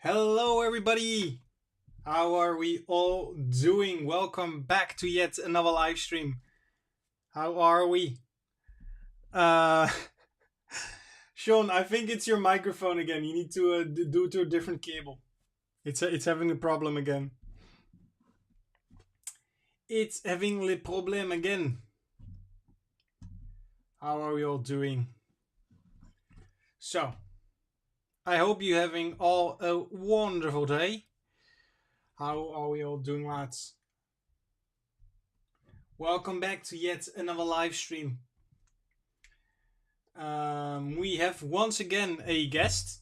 Hello, everybody. How are we all doing? Welcome back to yet another live stream. How are we? Uh, Sean, I think it's your microphone again. You need to do it to a different cable. It's having a problem again. It's having a problem again. How are we all doing? So, I hope you're having all a wonderful day. How are we all doing, lads? Welcome back to yet another live stream. We have once again a guest,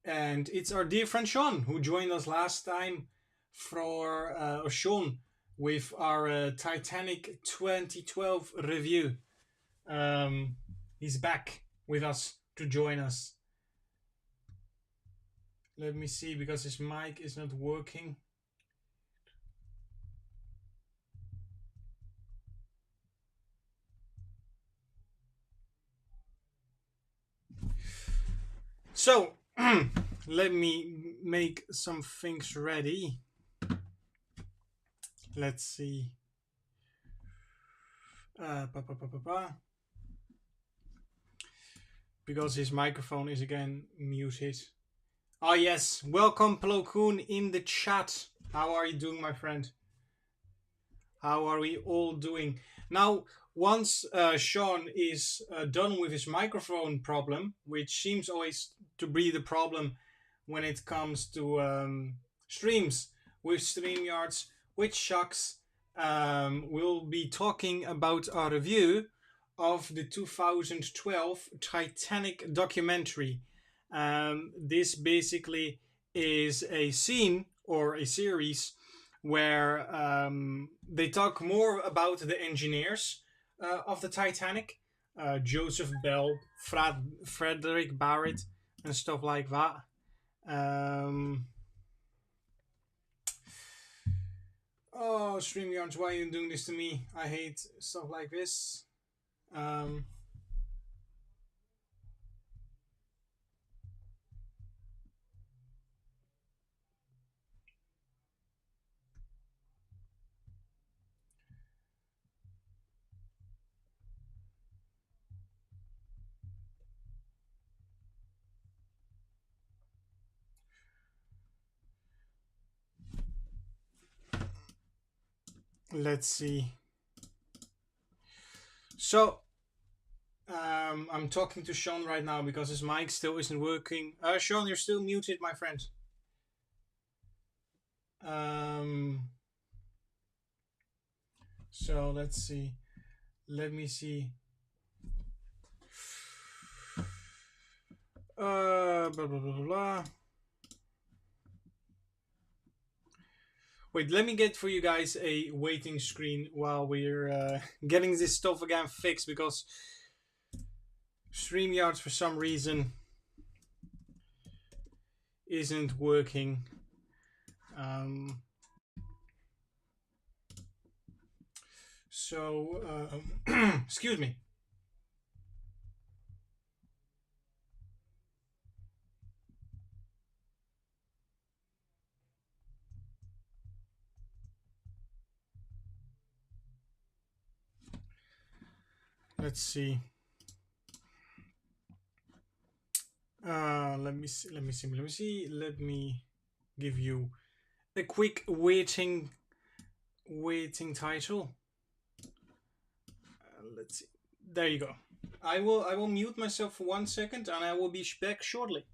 and it's our dear friend Sean, who joined us last time for Sean with our Titanic 2012 review. He's back with us to join us. Let me see, because his mic is not working. So, let me make some things ready. Let's see. Because his microphone is again muted. Ah, yes. Welcome, Plo Koon, in the chat. How are you doing, my friend? How are we all doing? Now, once Sean is done with his microphone problem, which seems always to be the problem when it comes to streams with StreamYards, which shucks, we'll be talking about our review of the 2012 Titanic documentary. This basically is a scene or a series where they talk more about the engineers of the Titanic, Joseph Bell, Frederick Barrett, and stuff like that. Oh, StreamYards, why are you doing this to me? I hate stuff like this. Let's see. So, I'm talking to Sean right now because his mic still isn't working. Sean, you're still muted, my friend. So let's see. Let me see. Blah blah blah blah blah. Wait, let me get for you guys a waiting screen while we're getting this stuff again fixed, because StreamYards for some reason isn't working. Excuse me. Let's see. Let me see. Let me give you a quick waiting title. Let's see. There you go. I will mute myself for 1 second, and I will be back shortly.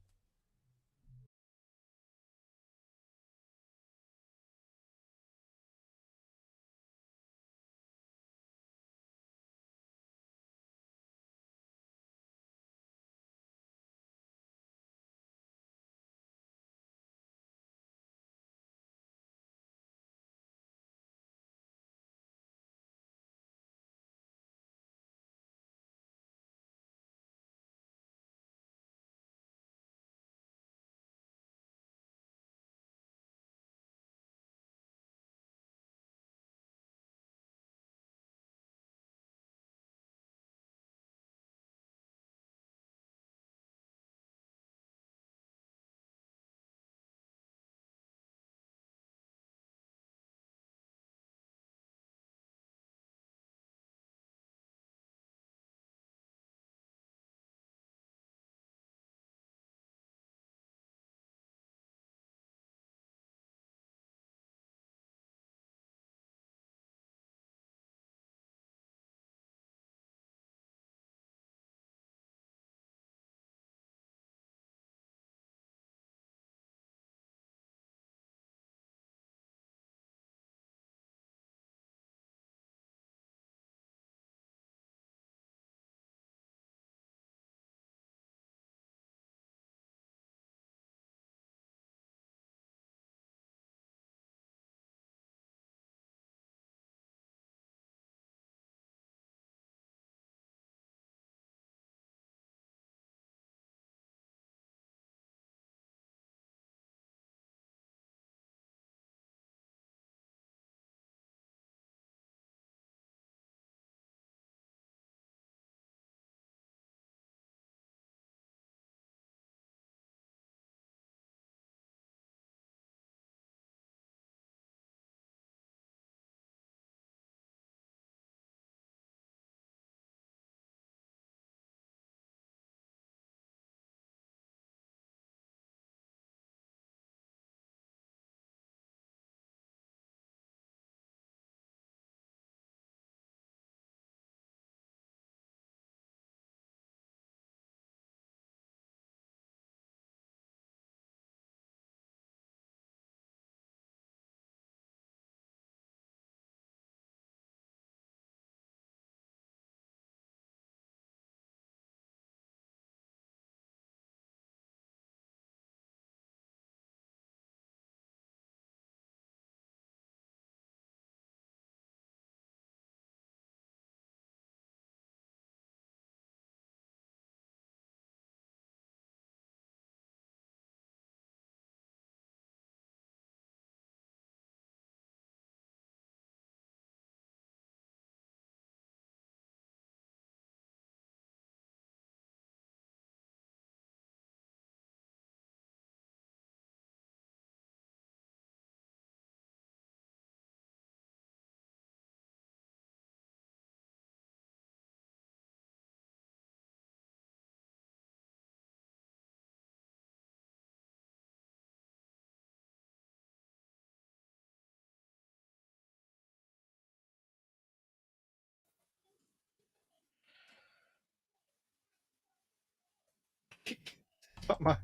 I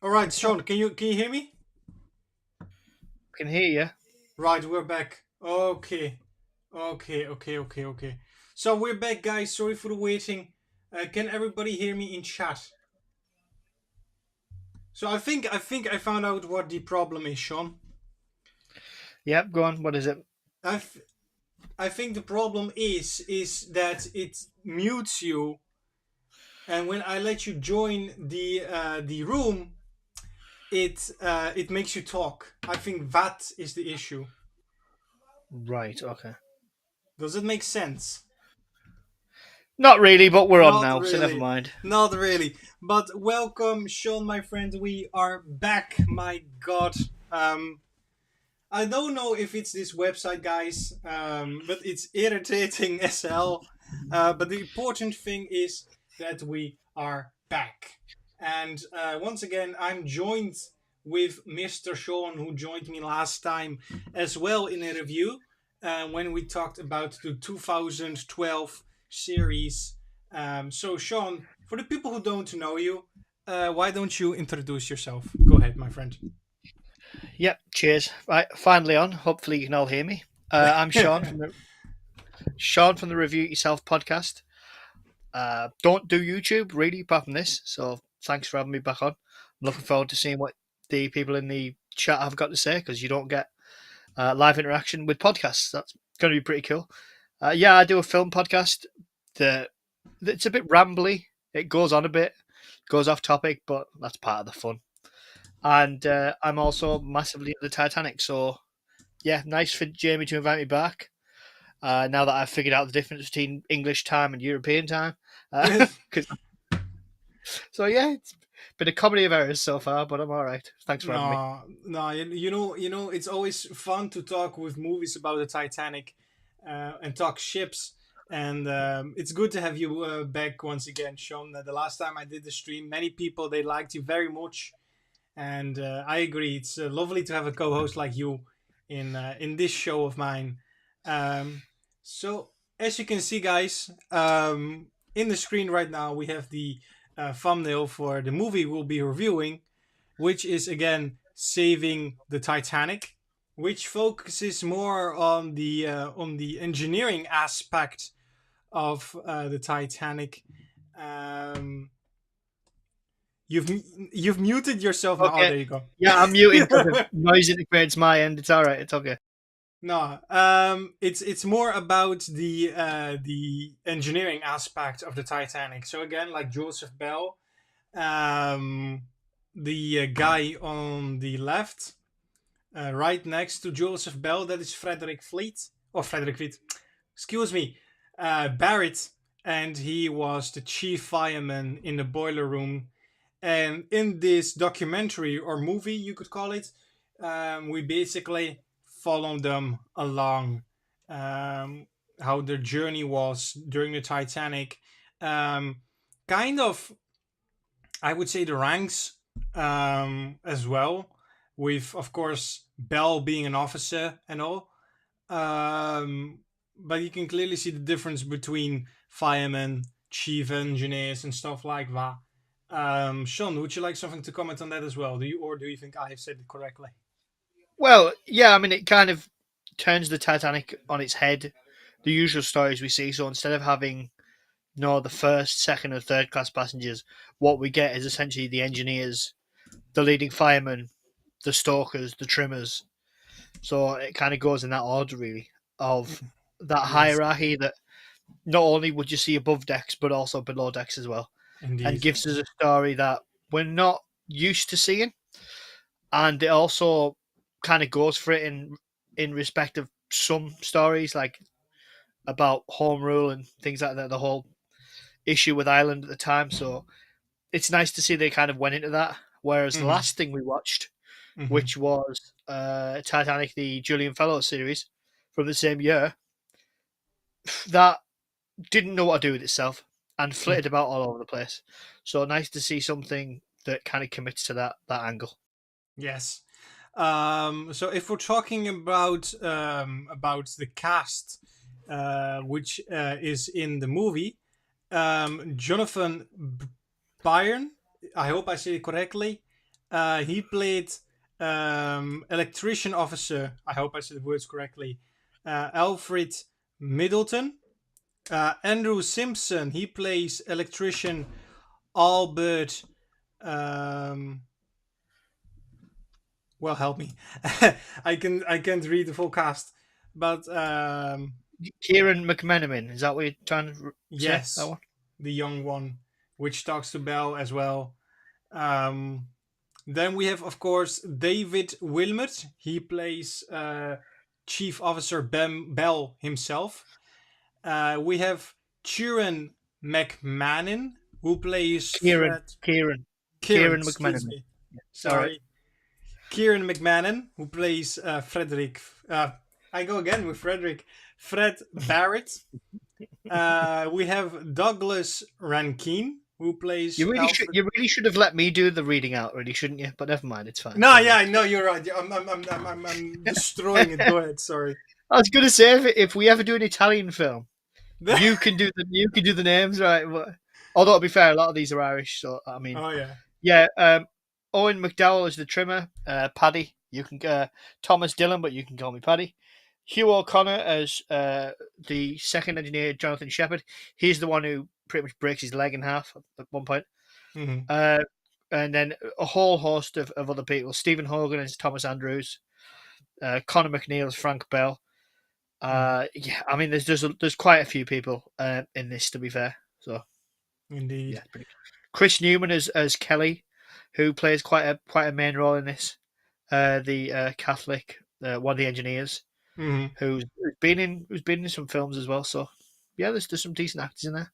All right, Sean, can you hear me? can hear you. Right, we're back. Okay, okay. So we're back, guys. Sorry for the waiting. Can everybody hear me in chat? So I think I found out what the problem is, Sean. Yep, go on. What is it? I f- I think the problem is that it mutes you, and when I let you join the room, it makes you talk. I think that is the issue. Right, okay. Does it make sense? Not really, but we're on Not now, so never really. mind. Not really. But welcome, Sean, my friend. We are back. My God. I don't know if it's this website, guys, but it's irritating as hell. But the important thing is that we are back. And once again, I'm joined with Mr. Sean, who joined me last time as well in a review when we talked about the 2012 series. So, Sean, for the people who don't know you, why don't you introduce yourself? Go ahead, my friend. Yep, cheers. Right, finally on. Hopefully you can all hear me. I'm Sean from the Review It Yourself podcast. Don't do YouTube really apart from this, so thanks for having me back on. I'm looking forward to seeing what the people in the chat have got to say because you don't get live interaction with podcasts. That's going to be pretty cool. Yeah, I do a film podcast. The it's a bit rambly. It goes on a bit, goes off topic, but that's part of the fun. And I'm also massively into the Titanic. So yeah, nice for Jamie to invite me back. Now that I've figured out the difference between English time and European time, 'cause- so yeah, it's been a comedy of errors so far, but I'm all right. Thanks for having me. No, no, you know, it's always fun to talk with movies about the Titanic, and talk ships. And it's good to have you back once again, Sean. The last time I did the stream, many people they liked you very much, and I agree. It's lovely to have a co-host like you in this show of mine. Um, so as you can see, guys, in the screen right now, we have the thumbnail for the movie we'll be reviewing, which is again Saving the Titanic, which focuses more on the engineering aspect of the Titanic. Um, you've muted yourself now. Oh, Okay. there you go. Yeah, I'm muting because of noise interference my end. It's all right. It's okay. No, it's more about the engineering aspect of the Titanic. So again, like Joseph Bell, um, the guy on the left, right next to Joseph Bell, that is Frederick Fleet. Or Frederick Fleet. Excuse me. Barrett. And he was the chief fireman in the boiler room. And in this documentary or movie, you could call it, we basically follow them along, um, how their journey was during the Titanic. Um, kind of, I would say, the ranks as well, with of course Bell being an officer and all. Um, but you can clearly see the difference between firemen, chief engineers, and stuff like that. Sean, would you like something to comment on that as well? Do you think I have said it correctly? Well, yeah, I mean, it kind of turns the Titanic on its head. The usual stories we see. So instead of having the first, second, and third class passengers, what we get is essentially the engineers, the leading firemen, the stokers, the trimmers. So it kind of goes in that order, really, of that Yes, hierarchy that not only would you see above decks, but also below decks as well, and indeed. gives us a story that we're not used to seeing, and it also kind of goes for it in respect of some stories like about home rule and things like that. The whole issue with Ireland at the time, so it's nice to see they kind of went into that. Whereas the Hmm. last thing we watched, Hmm. which was Titanic, the Julian Fellows series from the same year, that didn't know what to do with itself and flitted about all over the place. So nice to see something that kind of commits to that angle. Yes. So if we're talking about the cast, which is in the movie, Jonathan Byrne. I hope I say it correctly. He played electrician officer. I hope I said the words correctly. Alfred Middleton. Andrew Simpson. He plays electrician Albert. Um, well, help me. I can't read the full cast, but Kieran McMenamin, is that what you're trying to say? That yes, one? the young one, which talks to Belle as well. Um, then we have, of course, David Wilmert. He plays Chief Officer Bell himself. We have Kieran McMahon, who plays Kieran. Fred. Kieran, Kieran excuse McMenamin. me. All right. Sorry. Kieran McMahon, who plays Frederick. I go again with Frederick. Fred Barrett. We have Douglas Rankine, who plays Alfred. You really should have let me do the reading out, really, shouldn't you? But never mind, it's fine. No, Carry yeah, on. I know you're right. I'm destroying it. Go ahead. Sorry. I was gonna say if we ever do an Italian film, you can do the names, right? But, although to be fair, a lot of these are Irish, so I mean, Oh yeah. yeah. Owen McDowell is the trimmer. Paddy, you can Thomas Dillon, but you can call me Paddy. Hugh O'Connor as the second engineer, Jonathan Shepherd. He's the one who pretty much breaks his leg in half at one point. Hmm. Uh, and then a whole host of other people. Stephen Hogan is Thomas Andrews. Connor McNeil is Frank Bell. Hmm. Yeah, I mean, there's quite a few people in this, to be fair. So Indeed. yeah, Chris Newman as Kelly, who plays quite a main role in this. The Catholic, one of the engineers, Hmm. who's been in some films as well. So yeah, there's some decent actors in there.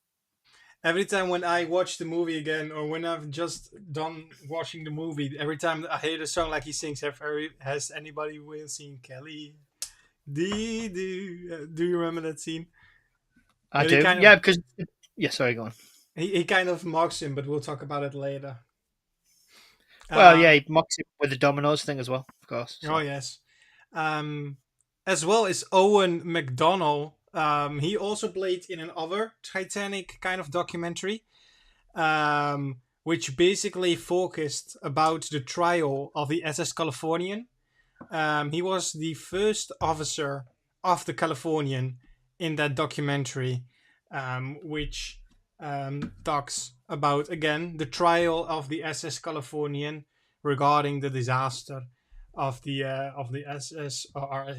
Every time when I watch the movie again, or when I've just done watching the movie, every time I hear the song like he sings, has anybody will seen Kelly? Do you remember that scene? I But he do, kind of yeah, because yeah. Sorry, go on. he kind of mocks him, but we'll talk about it later. Well, yeah, Um, he mocks him with the dominoes thing as well, of course. oh So yes. As well as Owen McDonnell. He also played in another Titanic kind of documentary, which basically focused about the trial of the SS Californian. He was the first officer of the Californian in that documentary, which talks about again the trial of the SS Californian regarding the disaster of the SS or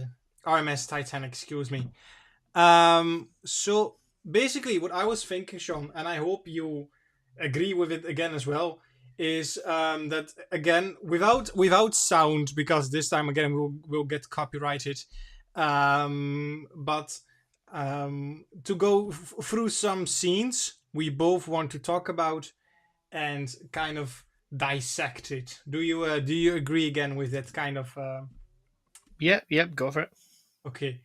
RMS Titanic. Excuse me. So basically, what I was thinking, Sean, and I hope you agree with it again as well, is that again without sound, because this time again we'll get copyrighted. But to go through some scenes we both want to talk about and kind of dissect it. Do you agree again with that kind of? yeah, go for it. Okay.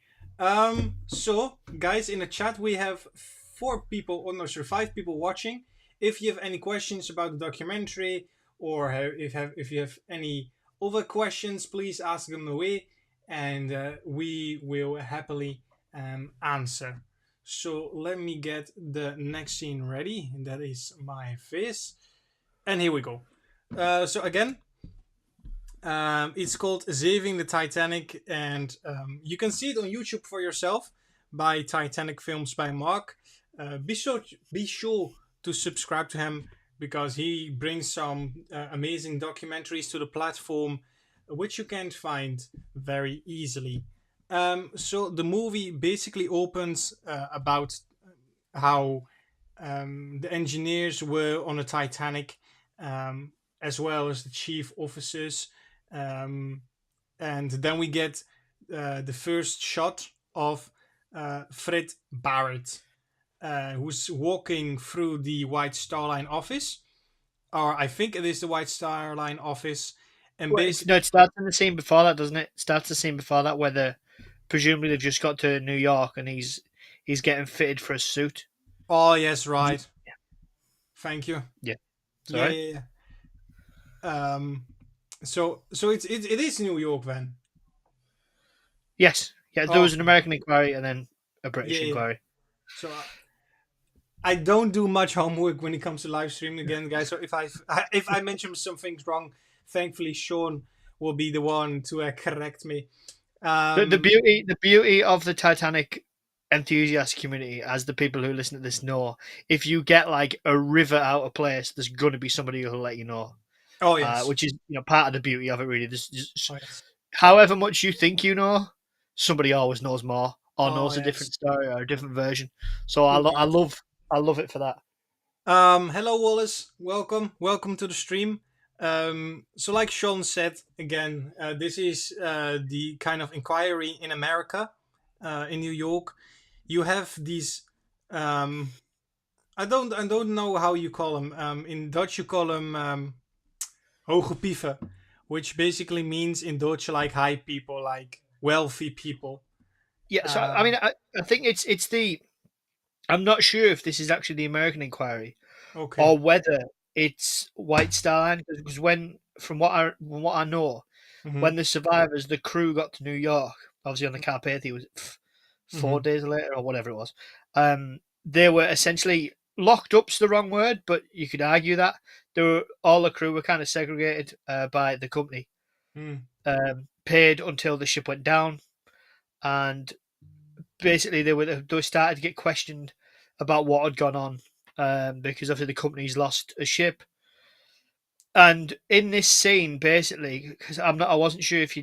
So, guys, in the chat we have four people, or no, sorry, five people watching. If you have any questions about the documentary, or if you have any other questions, please ask them away, and we will happily answer. So let me get the next scene ready. That is my face, and here we go. So again, it's called Saving the Titanic, and you can see it on YouTube for yourself by Titanic Films by Mark. Be sure to subscribe to him because he brings some amazing documentaries to the platform, which you can find very easily. So the movie basically opens about how the engineers were on the Titanic, as well as the chief officers. Um, and then we get the first shot of Fred Barrett, who's walking through the White Star Line office, or I think it is the White Star Line office, and Well, basically, no, it starts in the scene before that, doesn't it? It starts the scene before that, where presumably they've just got to New York and he's getting fitted for a suit. oh yes, right, thank you, Yeah, yeah, sorry. yeah, yeah. So it is New York then, Yes, yeah. There oh, was an okay, American inquiry and then a yeah, British yeah. inquiry. So I don't do much homework when it comes to live streaming again, guys. So if I mention some things wrong, thankfully Sean will be the one to correct me. Um, The beauty of the Titanic enthusiast community, as the people who listen to this know, if you get like a river out of place, there's going to be somebody who'll let you know, oh yes, which is part of the beauty of it. Really, there's just, oh yes, however much you think you know, somebody always knows more or oh knows a yes. different story or a different version. So Indeed. I love it for that. Hello Wallace, welcome to the stream. So like Sean said again, this is the kind of inquiry in America, in New York. You have these. I don't know how you call them. In Dutch you call them hoge pieven, which basically means in Dutch like high people, like wealthy people. Yeah. So I mean, Um, I think it's the. I'm not sure if this is actually the American inquiry okay. or whether it's White Star Line, because when from what I know, Mm-hmm. when the survivors, the crew got to New York, obviously on the Carpathia, was Mm-hmm. 4 days later or whatever it was. They were essentially locked up's the wrong word, but you could argue that they were all the crew were kind of segregated by the company, Mm. paid until the ship went down, and basically they were started to get questioned about what had gone on, because obviously the company's lost a ship. And in this scene, basically, because I wasn't sure if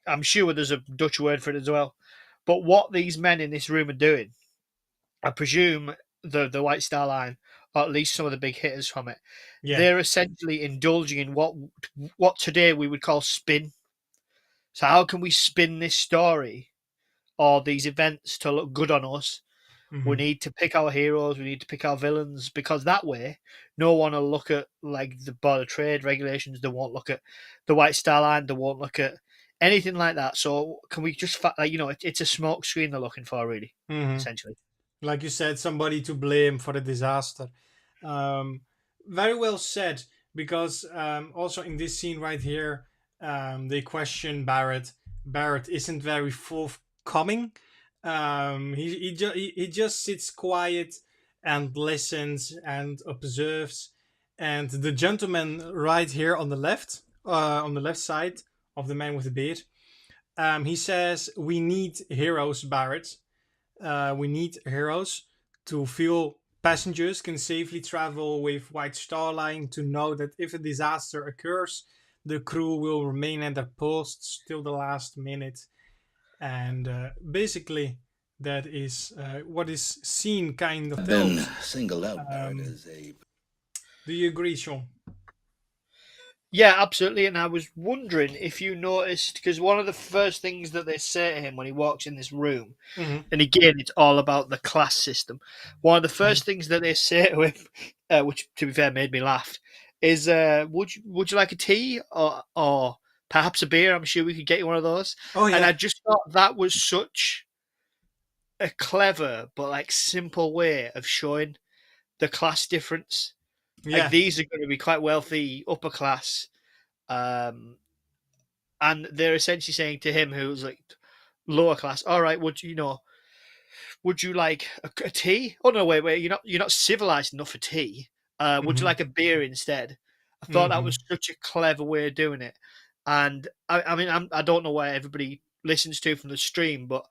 I'm sure there's a Dutch word for it as well. But what these men in this room are doing, I presume the White Star Line, or at least some of the big hitters from it, Yeah. they're essentially indulging in what today we would call spin. So how can we spin this story or these events to look good on us? We Mm-hmm. need to pick our heroes. We need to pick our villains, because that way, no one will look at like the border trade regulations. They won't look at the White Star Line. They won't look at anything like that. So can we just like it's a smoke screen they're looking for, really, Mm-hmm. essentially. Like you said, somebody to blame for the disaster. Um, Very well said, because also in this scene right here, they question Barrett. Barrett isn't very forthcoming. He just sits quiet and listens and observes. And the gentleman right here on the left side of the man with the beard, he says, "We need heroes, Barrett. We need heroes to feel passengers can safely travel with White Star Line, to know that if a disaster occurs, the crew will remain at their posts till the last minute." And basically, that is what is seen kind of Been tells. singled out, Barrett, Um, as a do you agree, Sean? Yeah, absolutely. And I was wondering if you noticed, because one of the first things that they say to him when he walks in this room, Mm-hmm. and again, it's all about the class system. One of the Mm-hmm. first things that they say to him, which to be fair made me laugh, is would you like a tea or perhaps a beer? I'm sure we could get you one of those. Oh And yeah, I just thought that was such a clever but like simple way of showing the class difference. Like yeah. these are going to be quite wealthy, upper class, um, and they're essentially saying to him, who's like lower class, all right, would you like a tea? Oh no, wait, you're not civilized enough for tea. Would you Mm-hmm. like a beer instead? I thought that Mm-hmm. was such a clever way of doing it, and I mean, I don't know where everybody listens to from the stream, but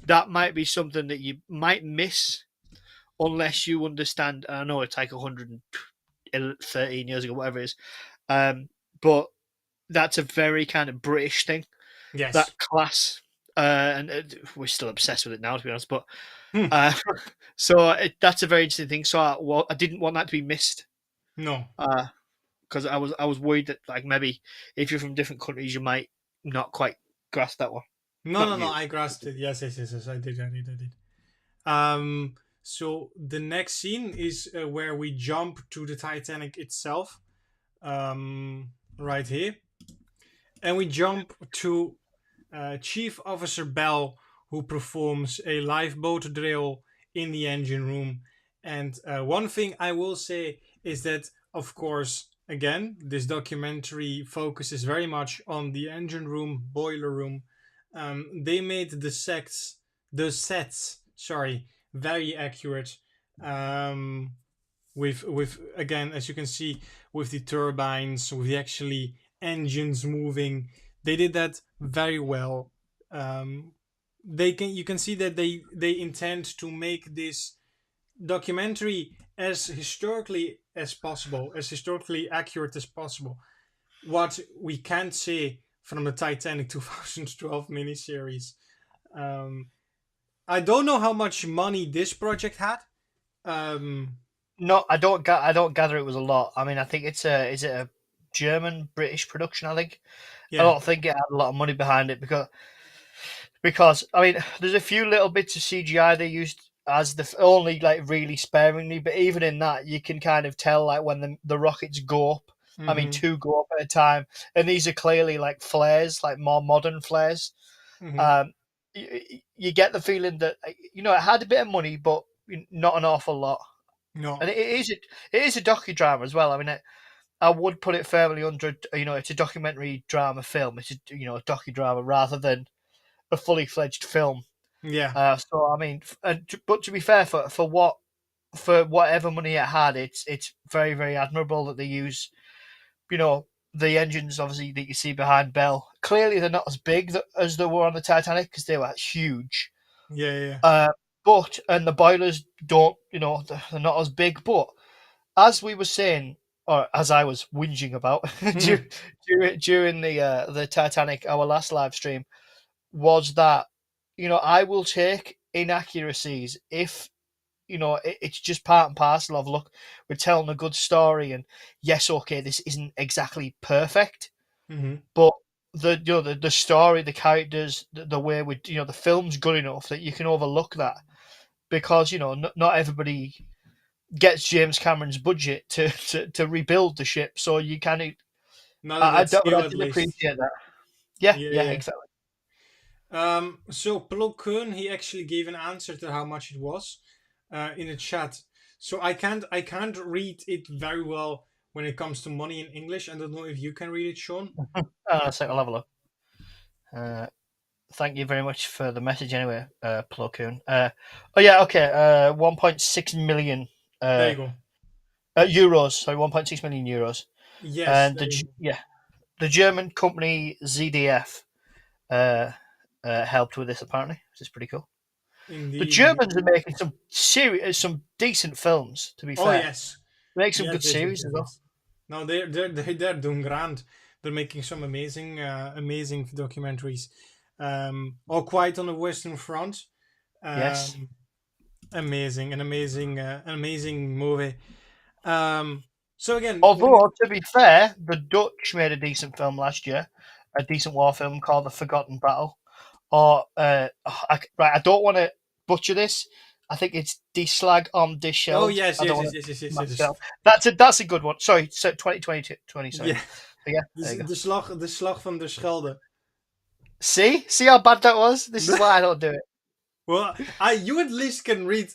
that might be something that you might miss unless you understand. I know it's like 113 years ago, whatever it is, but that's a very kind of British thing, Yes. that class, and we're still obsessed with it now, to be honest. But Hmm. uh, so that's a very interesting thing. So I didn't want that to be missed, No. because I was worried that like maybe if you're from different countries, you might not quite grasp that one. No, Not no, no. you. I grasped it. Yes, yes, yes, yes. I did. I did. I did. So the next scene is where we jump to the Titanic itself, right here, and we jump to Chief Officer Bell, who performs a lifeboat drill in the engine room. And one thing I will say is that, of course, again, this documentary focuses very much on the engine room, boiler room. They made the sets, sorry, very accurate. Um, with again, as you can see, with the turbines, with the actually engines moving, they did that very well. They can You can see that they intend to make this documentary as historically accurate as possible. What we can't say from the Titanic 2012 miniseries. Um, I don't know how much money this project had. Um, No, I don't gather it was a lot. I mean, I think it's a is it a German British production? I think I yeah. don't think it had a lot of money behind it because I mean, there's a few little bits of CGI they used as only like really sparingly, but even in that, you can kind of tell like when the rockets go up. I mean, Mm-hmm. two go up at a time, and these are clearly like flares, like more modern flares. Mm-hmm. Um, you get the feeling that it had a bit of money, but not an awful lot. And No. it is a docudrama as well. I mean, I would put it firmly under it's a documentary drama film. It's a docudrama rather than a fully fledged film. Yeah. So I mean, but to be fair, for whatever money it had, it's very very admirable that they use you know the engines obviously that you see behind Bell. Clearly, they're not as big as they were on the Titanic because they were huge. Yeah. Yeah. Uh, and the boilers don't, they're not as big. But as we were saying, or as I was whinging about Yeah. during the Titanic, our last live stream, was that I will take inaccuracies if it's just part and parcel of look, we're telling a good story, and yes, okay, this isn't exactly perfect, Mm-hmm. but the story, the characters, the way the film's good enough that you can overlook that because not everybody gets James Cameron's budget to rebuild the ship, so you kind of Not at I that don't, but I scale, at did least. appreciate that. Yeah, Yeah. yeah, Yeah. exactly. So Plo Koon, he actually gave an answer to how much it was, in the chat. So I can't read it very well when it comes to money in English. I don't know if you can read it, Sean. So I'll have a look. Uh, Thank you very much for the message anyway, Plo Koon. Oh yeah, okay. 1.6 million There uh, you go. euros. Sorry, 1.6 million euros. Yes, And there you go. the German company ZDF uh, helped with this apparently, which is pretty cool. The Indeed, indeed. Germans are making some decent films. To be Oh fair, yes, they make some yes, good yes, yes, series yes, as well. yes. No, they're doing grand. They're making some amazing documentaries. All Quiet on the Western Front. Yes. Um, amazing, an amazing movie. Um, so again, Although to be fair, the Dutch made a decent film last year, a decent war film called The Forgotten Battle. Or right, I don't want to butcher this. I think it's Die Slag om de oh Schelde. yes, I don't yes, want yes, yes, yes, to yes, mess it yes. up. That's a good one. Sorry, so 2020, sorry. Yeah, So yeah, there you go. de slag van der Schelde. See how bad that was. This is why I don't do it. Well, you at least can read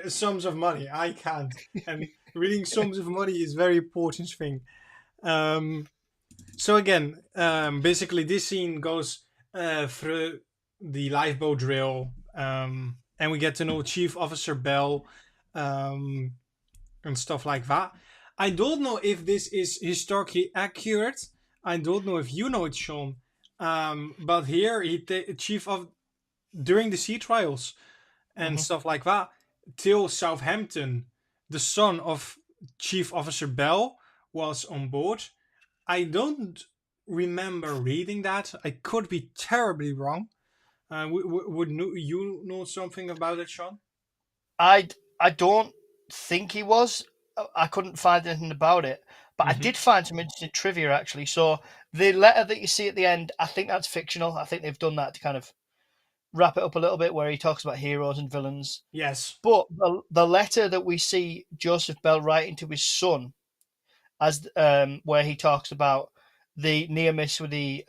sums of money. I can't, and reading sums of money is very important thing. Um, so again, basically, this scene goes through the lifeboat drill, and we get to know Chief Officer Bell, um, and stuff like that. I don't know if this is historically accurate. I don't know if you know it, Sean. But here, chief of during the sea trials and Hmm. stuff like that, till Southampton, the son of Chief Officer Bell was on board. I don't remember reading that. I could be terribly wrong. Would you know something about it, Sean? I I don't think he was. I couldn't find anything about it, but I Mm-hmm. did find some interesting trivia actually. So the letter that you see at the end, I think that's fictional. I think they've done that to kind of wrap it up a little bit, where he talks about heroes and villains. Yes. But the letter that we see Joseph Bell writing to his son, as where he talks about the near miss with the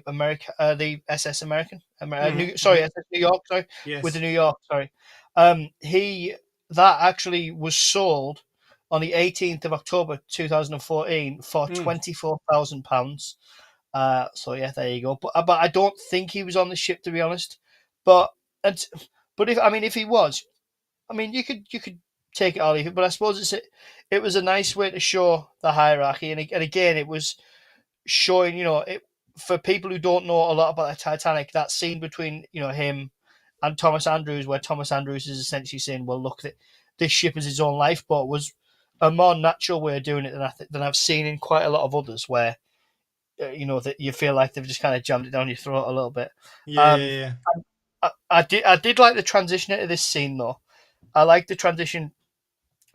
America the SS American, Mm-hmm. sorry, Mm-hmm. SS New York, sorry, with the Yes. New York, sorry. He that actually was sold on the 18th of October 2014 for Mm. £24,000. So yeah, there you go. But I don't think he was on the ship, to be honest. But and but if I mean if he was, I mean, you could take it or leave it, but I suppose it was a nice way to show the hierarchy, and again, it was showing, it for people who don't know a lot about the Titanic, that scene between him and Thomas Andrews, where Thomas Andrews is essentially saying, "Well, look, this ship is his own lifeboat," was a more natural way of doing it than I've seen in quite a lot of others, where that you feel like they've just kind of jammed it down your throat a little bit. Yeah, Um, yeah, I did like the transition into this scene though. I like the transition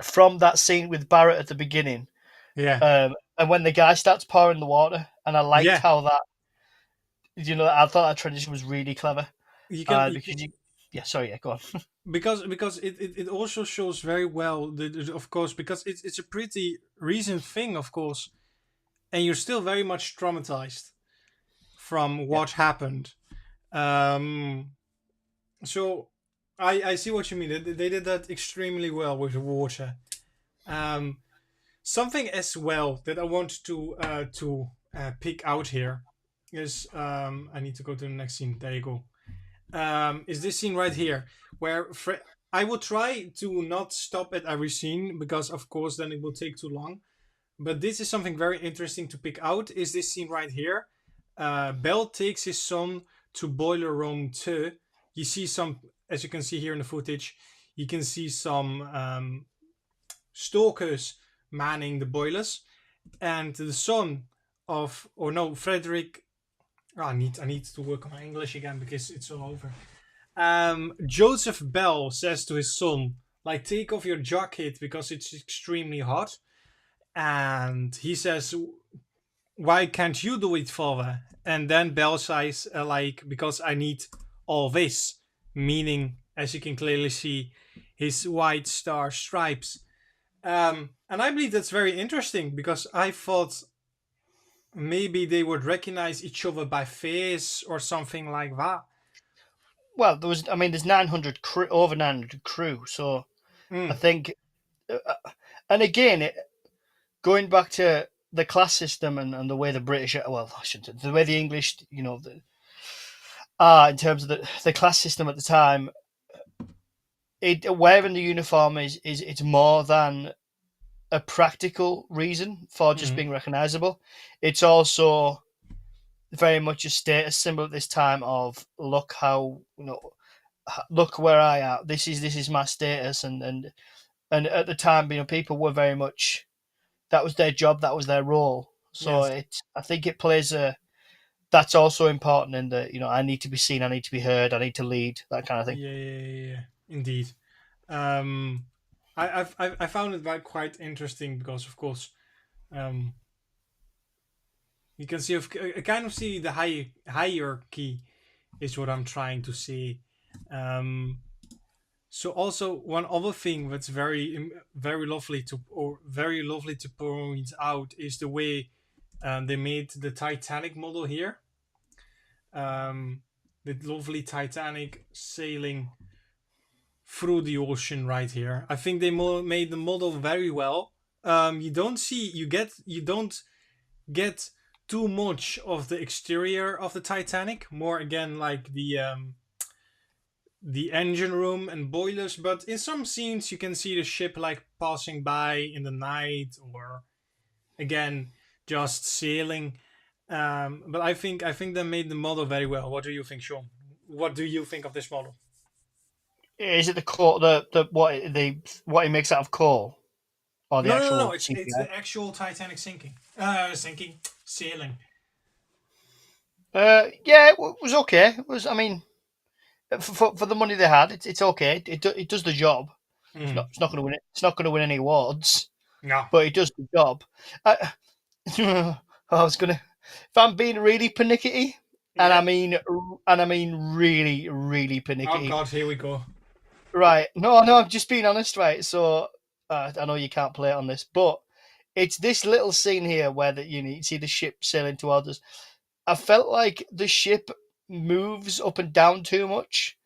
from that scene with Barrett at the beginning, yeah, and when the guy starts pouring the water, and I liked yeah. how that I thought that transition was really clever. You can, Because yeah, sorry, yeah, go on. because it also shows very well of course, because it's a pretty recent thing, of course, and you're still very much traumatized from Yeah. what happened. Um, so I see what you mean. They did that extremely well with the water. Um, Something as well that I want to pick out here is I need to go to the next scene. There you go. Is this scene right here where I will try to not stop at every scene because of course then it will take too long. But this is something very interesting to pick out. Is this scene right here? Bell takes his son to boiler room 2. You see some, as you can see here in the footage, you can see some stalkers manning the boilers, and the son of, or no, Frederick. Oh, I need to work on my English again because it's all over. Joseph Bell says to his son, like, take off your jacket because it's extremely hot. And he says, why can't you do it, father? And then Bell says, like, because I need all this, meaning, as you can clearly see, his white star stripes. And I believe that's very interesting because I thought maybe they would recognize each other by face or something like that. Well, there's 900 crew, over 900 crew, so I Mm, think, and again, going back to the class system and the way the British, well, I shouldn't, the way the English, in terms of the class system at the time, wearing the uniform is it's more than a practical reason for just mm, being recognizable. It's also very much a status symbol at this time of look how look where I am. This is my status, and at the time, people were very much, that was their job, that was their role. So yes. I think it plays a that's also important in the I need to be seen, I need to be heard, I need to lead, that kind of thing. Yeah, yeah, yeah, yeah. Indeed. Um, I found it like quite interesting because, of course, um, you can see, I kind of see the hierarchy is what I'm trying to say. Um, so also one other thing that's very lovely to point out is the way they made the Titanic model here. Um, the lovely Titanic sailing through the ocean right here. I think they made the model very well. You don't get too much of the exterior of the Titanic. More again like the engine room and boilers, but in some scenes you can see the ship like passing by in the night or again just sailing. But I think they made the model very well. What do you think, Sean? What do you think of this model? Is it the coal, what he makes out of coal, or the No, no, no, no. actual It's CPI? the actual Titanic sinking. Sinking, sailing. Yeah, it was okay. It was, I mean, for the money they had, it's okay. It does the job. Mm. It's not going to win it. It's not going to win any awards, No. but it does the job. I, I was gonna, if I'm being really pernickety, and I Yeah. mean, really, really Oh pernickety. God, here we go. Right? No, no, I'm just being honest. Right? So I know you can't play it on this, but it's this little scene here where you see the ship sailing towards us. I felt like the ship moves up and down too much.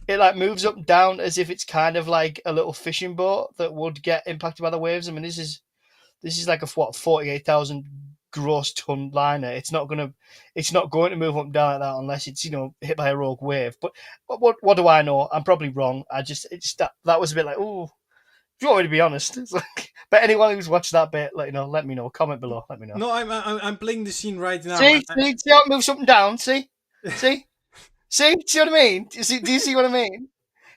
It like moves up and down as if it's kind of like a little fishing boat that would get impacted by the waves. I mean, this is like a what 48,000 gross ton liner. It's not going to move up and down like that unless it's hit by a rogue wave. But what do I know? I'm probably wrong. It's that was a bit like, oh, if you want me to be honest, it's like. But anyone who's watched that bit, let me know. Comment below. Let me know. No, I'm playing the scene right now. See how it moves up and down. See, see what I mean? Do you see what I mean?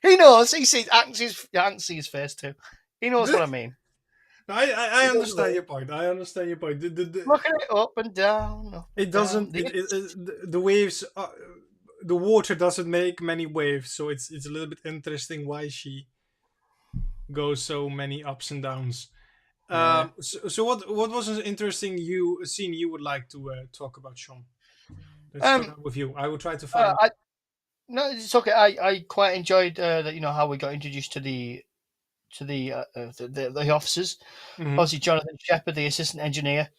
He knows. He sees. I can see his face too. He knows what I mean. I understand your point. I understand your point. Look at it up and down. Up It and down. doesn't. The waves. The water doesn't make many waves, so it's a little bit interesting why she goes so many ups and downs. Yeah. So what was an interesting scene you would like to talk about, Sean? Let's start Um. out with you. I will try to find. I No, it's okay. I quite enjoyed that. How we got introduced to the officers. Mhm. Obviously, Jonathan Shepard, the assistant engineer,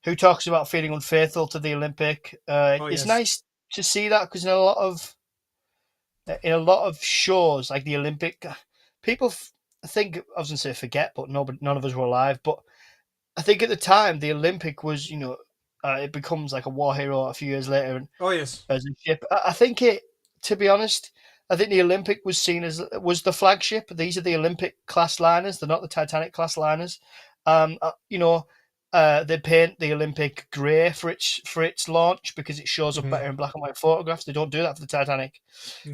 who talks about feeling unfaithful to the Olympic. Oh It's yes. nice to see that because in a lot of shows like the Olympic, people I think I was going to say forget, but none of us were alive. But I think at the time the Olympic was, it becomes like a war hero a few years later, and Oh yes. as a ship. I think to be honest, I think the Olympic was seen as was the flagship. These are the Olympic class liners. They're not the Titanic class liners. Um, uh, you know, they paint the Olympic grey for its launch because it shows up Hmm. better in black and white photographs. They don't do that for the Titanic.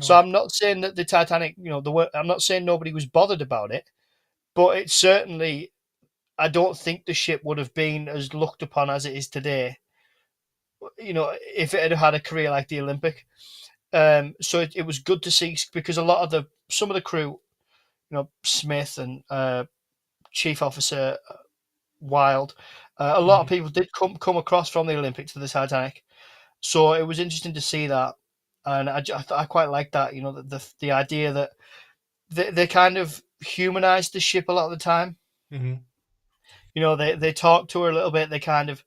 So No. I'm not saying that the Titanic, I'm not saying nobody was bothered about it, but it certainly, I don't think the ship would have been as looked upon as it is today. If it had had a career like the Olympic. So it was good to see because some of the crew, Smith and Chief Officer Wild, a lot of Hmm. people did come across from the Olympic to the Titanic. So it was interesting to see that, and I quite like that. The idea that they kind of humanized the ship a lot of the time. Hmm. They talk to her a little bit. They kind of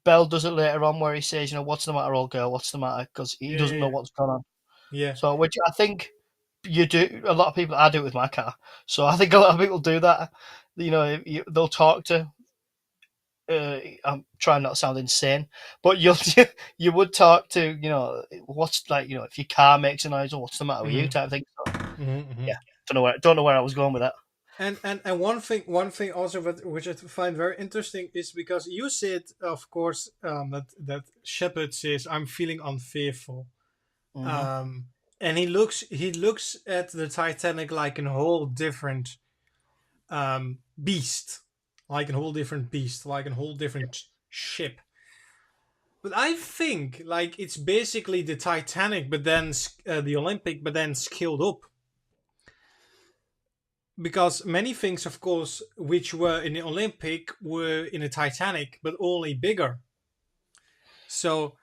Bell does it later on where he says, "What's the matter, old girl? What's the matter?" Because he Yeah, doesn't yeah, know what's going on. yeah. So, which I think you do. A lot of people, I do it with my car. So I think a lot of people do that. They'll talk to. I'm trying not to sound insane, but you would talk to what's like if your car makes a noise, or what's the matter with you Hmm. type thing. So, Hmm. Hmm. yeah, don't know where I was going with that. And one thing also which I find very interesting is because you said, of course, that Shepard says, "I'm feeling unfaithful," Hmm. um, and he looks at the Titanic like a whole different beast, like a whole different beast, like a whole different ship. But I think like it's basically the Titanic, but then the Olympic, but then scaled up. Because many things, of course, which were in the Olympic were in the Titanic, but only bigger. So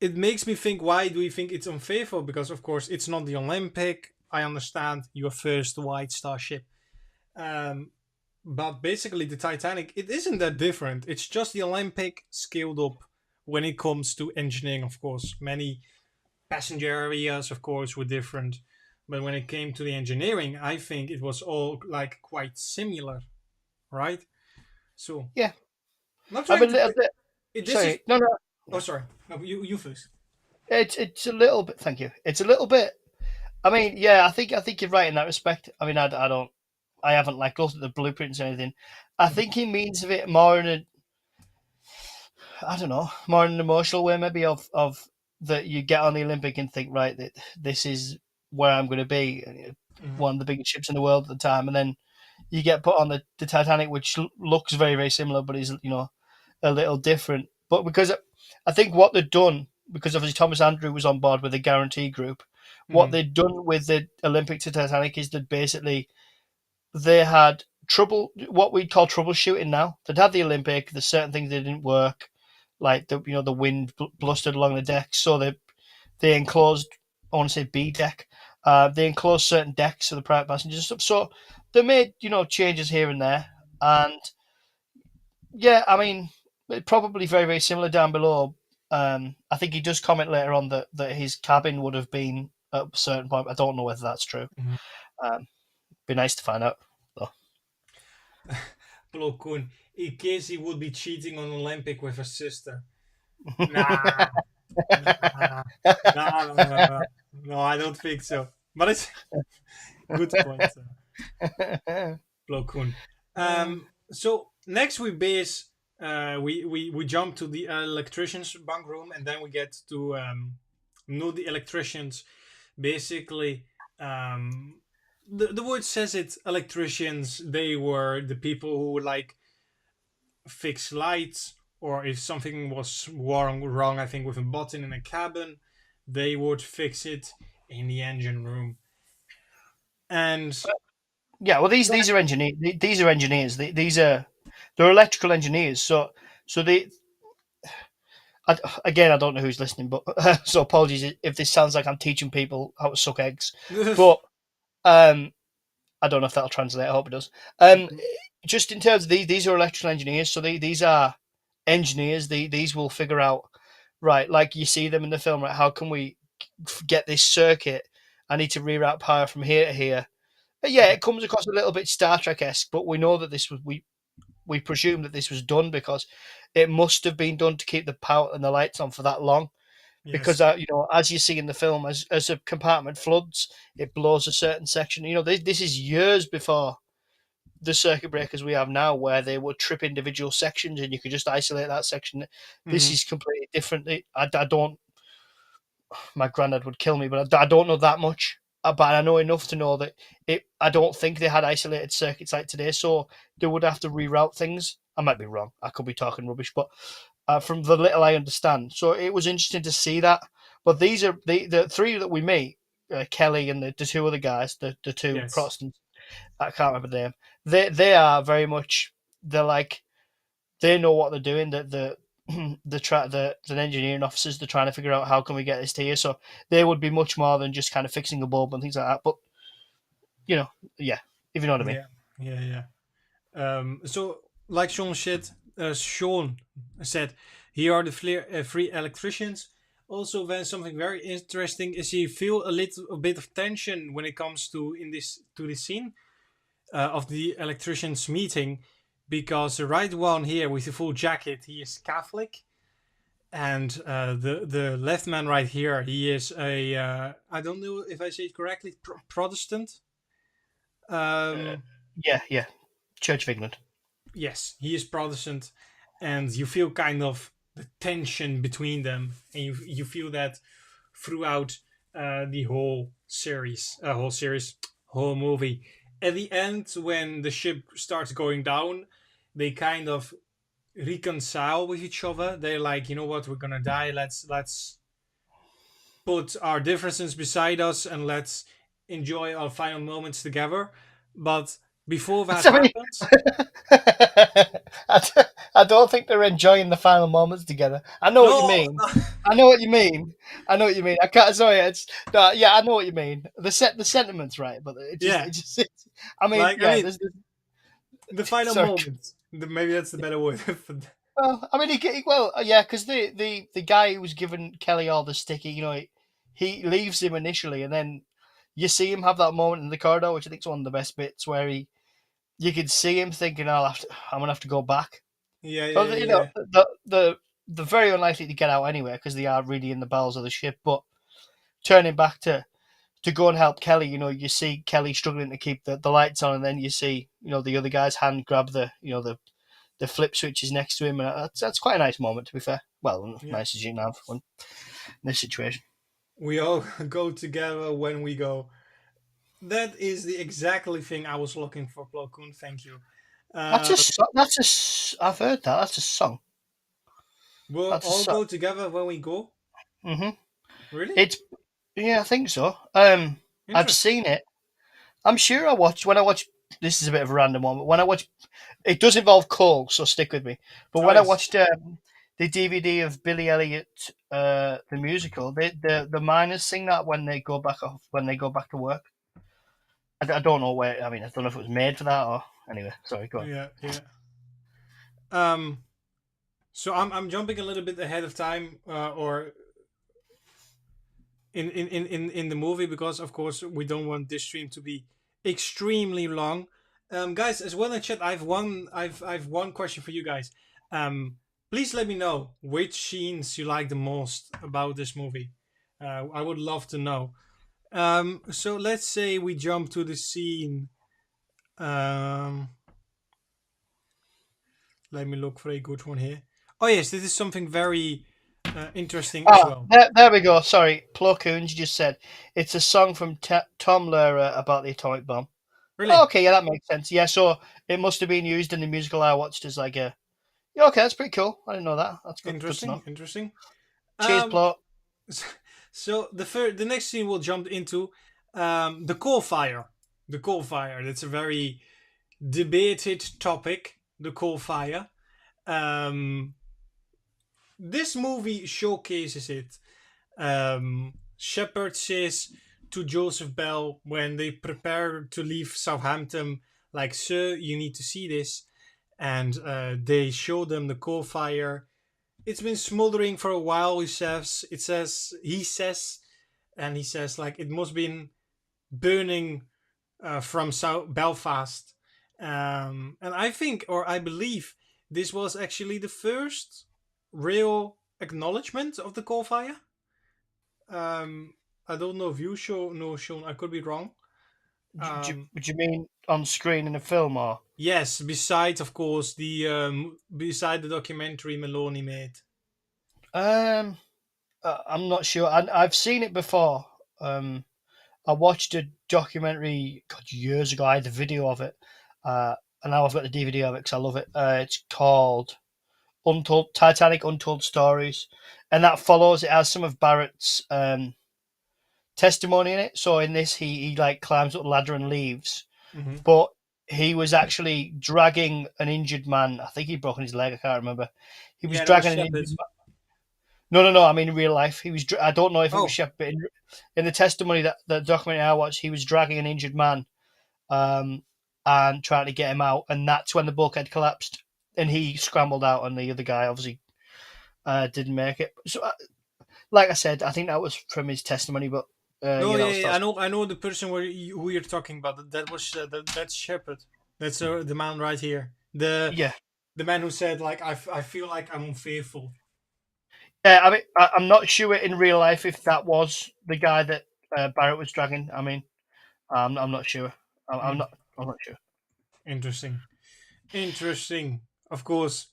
it makes me think, why do we think it's unfaithful? Because of course it's not the Olympic. I understand your first White Star ship. Um, but basically the Titanic, it isn't that different. It's just the Olympic scaled up when it comes to engineering, of course. Many passenger areas, of course, were different. But when it came to the engineering, I think it was all like quite similar, right? So, Yeah, not I'm trying a to. little bit. This is. Sorry, no, no. Oh, Yeah. sorry. No, you first. It's a little bit. Thank you. It's a little bit. I mean, yeah, I think you're right in that respect. I mean, I don't, I haven't like looked at the blueprints or anything. I Mhm. think he means of it more in a, I don't know, more in an emotional way, maybe of that you get on the Olympic and think, right, that this is where I'm going to be, Mhm. one of the biggest ships in the world at the time, and then you get put on the Titanic, which looks very very similar, but is a little different. But because I think what they've done, because obviously Thomas Andrew was on board with the guarantee group, what Mhm. they've done with the Olympic to Titanic is that basically they had what we'd call troubleshooting now. They'd had the Olympic, there's certain things that didn't work, like the wind blustered along the deck, so they enclosed, I want to say B deck, they enclosed certain decks for the private passengers and stuff. So they made changes here and there, and yeah, I mean, probably very, very similar down below. I think he does comment later on that his cabin would have been at a certain point. I don't know whether that's true. Mhm. Be nice to find out, though. Plo Koon. in case he would be cheating on Olympic with his sister. Nah, nah, no. No, I don't think so. But it's good point, Plo Koon. So next we base we jump to the electrician's bunk room, and then we get to know the electricians. Basically, the word says it. Electricians. They were the people who would like fix lights, or if something was wrong, I think with a button in a cabin, they would fix it in the engine room. And Yeah, well, these go ahead. these are engineers. These are engineers. These are they're electrical engineers. So they again, I don't know who's listening, but so apologies if this sounds like I'm teaching people how to suck eggs. But um, I don't know if that'll translate. I hope it does. Just in terms of these are electrical engineers. So these are engineers. These will figure out, right, like you see them in the film, right? How can we get this circuit? I need to reroute power from here to here. But yeah, Yeah. it comes across a little bit Star Trek esque, but we know that this was we presume that this was done because it must have been done to keep the power and the lights on for that long. Because Yes. as you see in the film, as a compartment floods, it blows a certain section. This is years before the circuit breakers we have now, where they would trip individual sections and you could just isolate that section. This Hmm. is completely different. I don't. My granddad would kill me, but I don't know that much. But I know enough to know that it. I don't think they had isolated circuits like today, so they would have to reroute things. I might be wrong. I could be talking rubbish, but from the little I understand, so it was interesting to see that. But these are the three that we meet: Kelly and the two other guys, the two Yes. Protestants. I can't remember their name. They are very much. They're like they know what they're doing. The the engineering officers, they're trying to figure out how can we get this to here. So they would be much more than just kind of fixing a bulb and things like that. But you know, yeah, if you know what I mean. Yeah. Yeah. Yeah. So, like Sean said, here are the three electricians. Also, then something very interesting is you feel a bit of tension when it comes to this scene of the electricians meeting, because the right one here with the full jacket, he is Catholic, and the left man right here, he is a I don't know if I say it correctly, Protestant. Uh, Um, yeah. Church of England. yes, he is Protestant, and you feel kind of the tension between them, and you feel that throughout the whole movie. At the end, when the ship starts going down, they kind of reconcile with each other. They're like, you know what, we're gonna die. Let's put our differences beside us and let's enjoy our final moments together. But before that I mean, happens, I don't think they're enjoying the final moments together. I know what you no, mean. I know what you mean. I know what you mean. I can't. Sorry, it's no, yeah. I know what you mean. The sentiment's right, but yeah, I mean, like I yeah. mean, the final Sorry. moments. Maybe that's the better word. Well, I mean, well, yeah, because the guy who was giving Kelly all the sticky, he leaves him initially, and then you see him have that moment in the corridor, which I think is one of the best bits, where you can see him thinking, I'm gonna have to go back. Yeah, yeah, But yeah, yeah. they're very unlikely to get out anyway because they are really in the bowels of the ship. But turning back to go and help Kelly, you see Kelly struggling to keep the lights on, and then you see the other guy's hand grab the flip switches next to him, and that's quite a nice moment, to be fair. Well, Yeah. nice as you can have in this situation. We all go together when we go. That is the exactly thing I was looking for, Plo Koon. Thank you. That's Uh, I've heard that. That's a song. we'll That's a all song. go together when we go. hmm Really It's yeah, I think so. I've interesting. seen it. I'm sure when I watch. This is a bit of a random one, but when I watch, it does involve coal, so stick with me. But Oh when I yes, watched the DVD of Billy Elliot, the musical, the miners sing that when they go back to work. I don't know where. I mean, I don't know if it was made for that or anyway. Sorry, go on. yeah, yeah. Um, so I'm jumping a little bit ahead of time, or in the movie, because of course we don't want this stream to be extremely long. Guys, as well in chat, I've one question for you guys. Um, please let me know which scenes you like the most about this movie. I would love to know. So let's say we jump to the scene. Um, let me look for a good one here. Oh yes, this is something very interesting as Ah, well. there we go. Sorry, Plo Koons, you just said it's a song from Tom Lehrer about the atomic bomb. Really Okay, yeah, that makes sense. Yeah, so it must have been used in the musical I watched as like a. Yeah, okay, that's pretty cool. I didn't know that. That's good. Good to interesting, know. interesting. Cheers, Um, Plo. so the next scene we'll jump into the coal fire. The coal fire. That's a very debated topic. The coal fire. Um, this movie showcases it. Shepard says to Joseph Bell when they prepare to leave Southampton, like, "Sir, you need to see this." And they show them the coal fire. It's been smoldering for a while. He says, like, it must been burning from South Belfast. And I think, or I believe, this was actually the first real acknowledgement of the coal fire. I don't know if you know, Sean. I could be wrong. Do you mean on screen in a film or? Yes, besides, of course, beside the documentary Maloney made. Um, I'm not sure. I've seen it before. I watched a documentary God, years ago. I had the video of it, and now I've got the DVD of it because I love it. It's called Untold Titanic Untold Stories, and that follows. It has some of Barrett's testimony in it. So in this, he like climbs up the ladder and leaves, Hmm. but he was actually dragging an injured man. I think he'd broken his leg. I can't remember. He was Yeah, that was dragging an Shepard. injured. No. I mean, in real life, he was. I don't know if it was Oh, Shep, but in the testimony that the documentary I watched, he was dragging an injured man, um, and trying to get him out, and that's when the bulkhead collapsed, and he scrambled out, and the other guy obviously didn't make it. So, like I said, I think that was from his testimony, but no, yeah, yeah, yeah, that's I know the person who you're talking about. That was that's Shepard. That's the man right here. yeah. The man who said, like, I feel like I'm unfaithful. Yeah, I mean, I'm not sure in real life if that was the guy that Barrett was dragging. I mean, I'm not sure. I'm Hmm. not. I'm not sure. Interesting, interesting. Of course,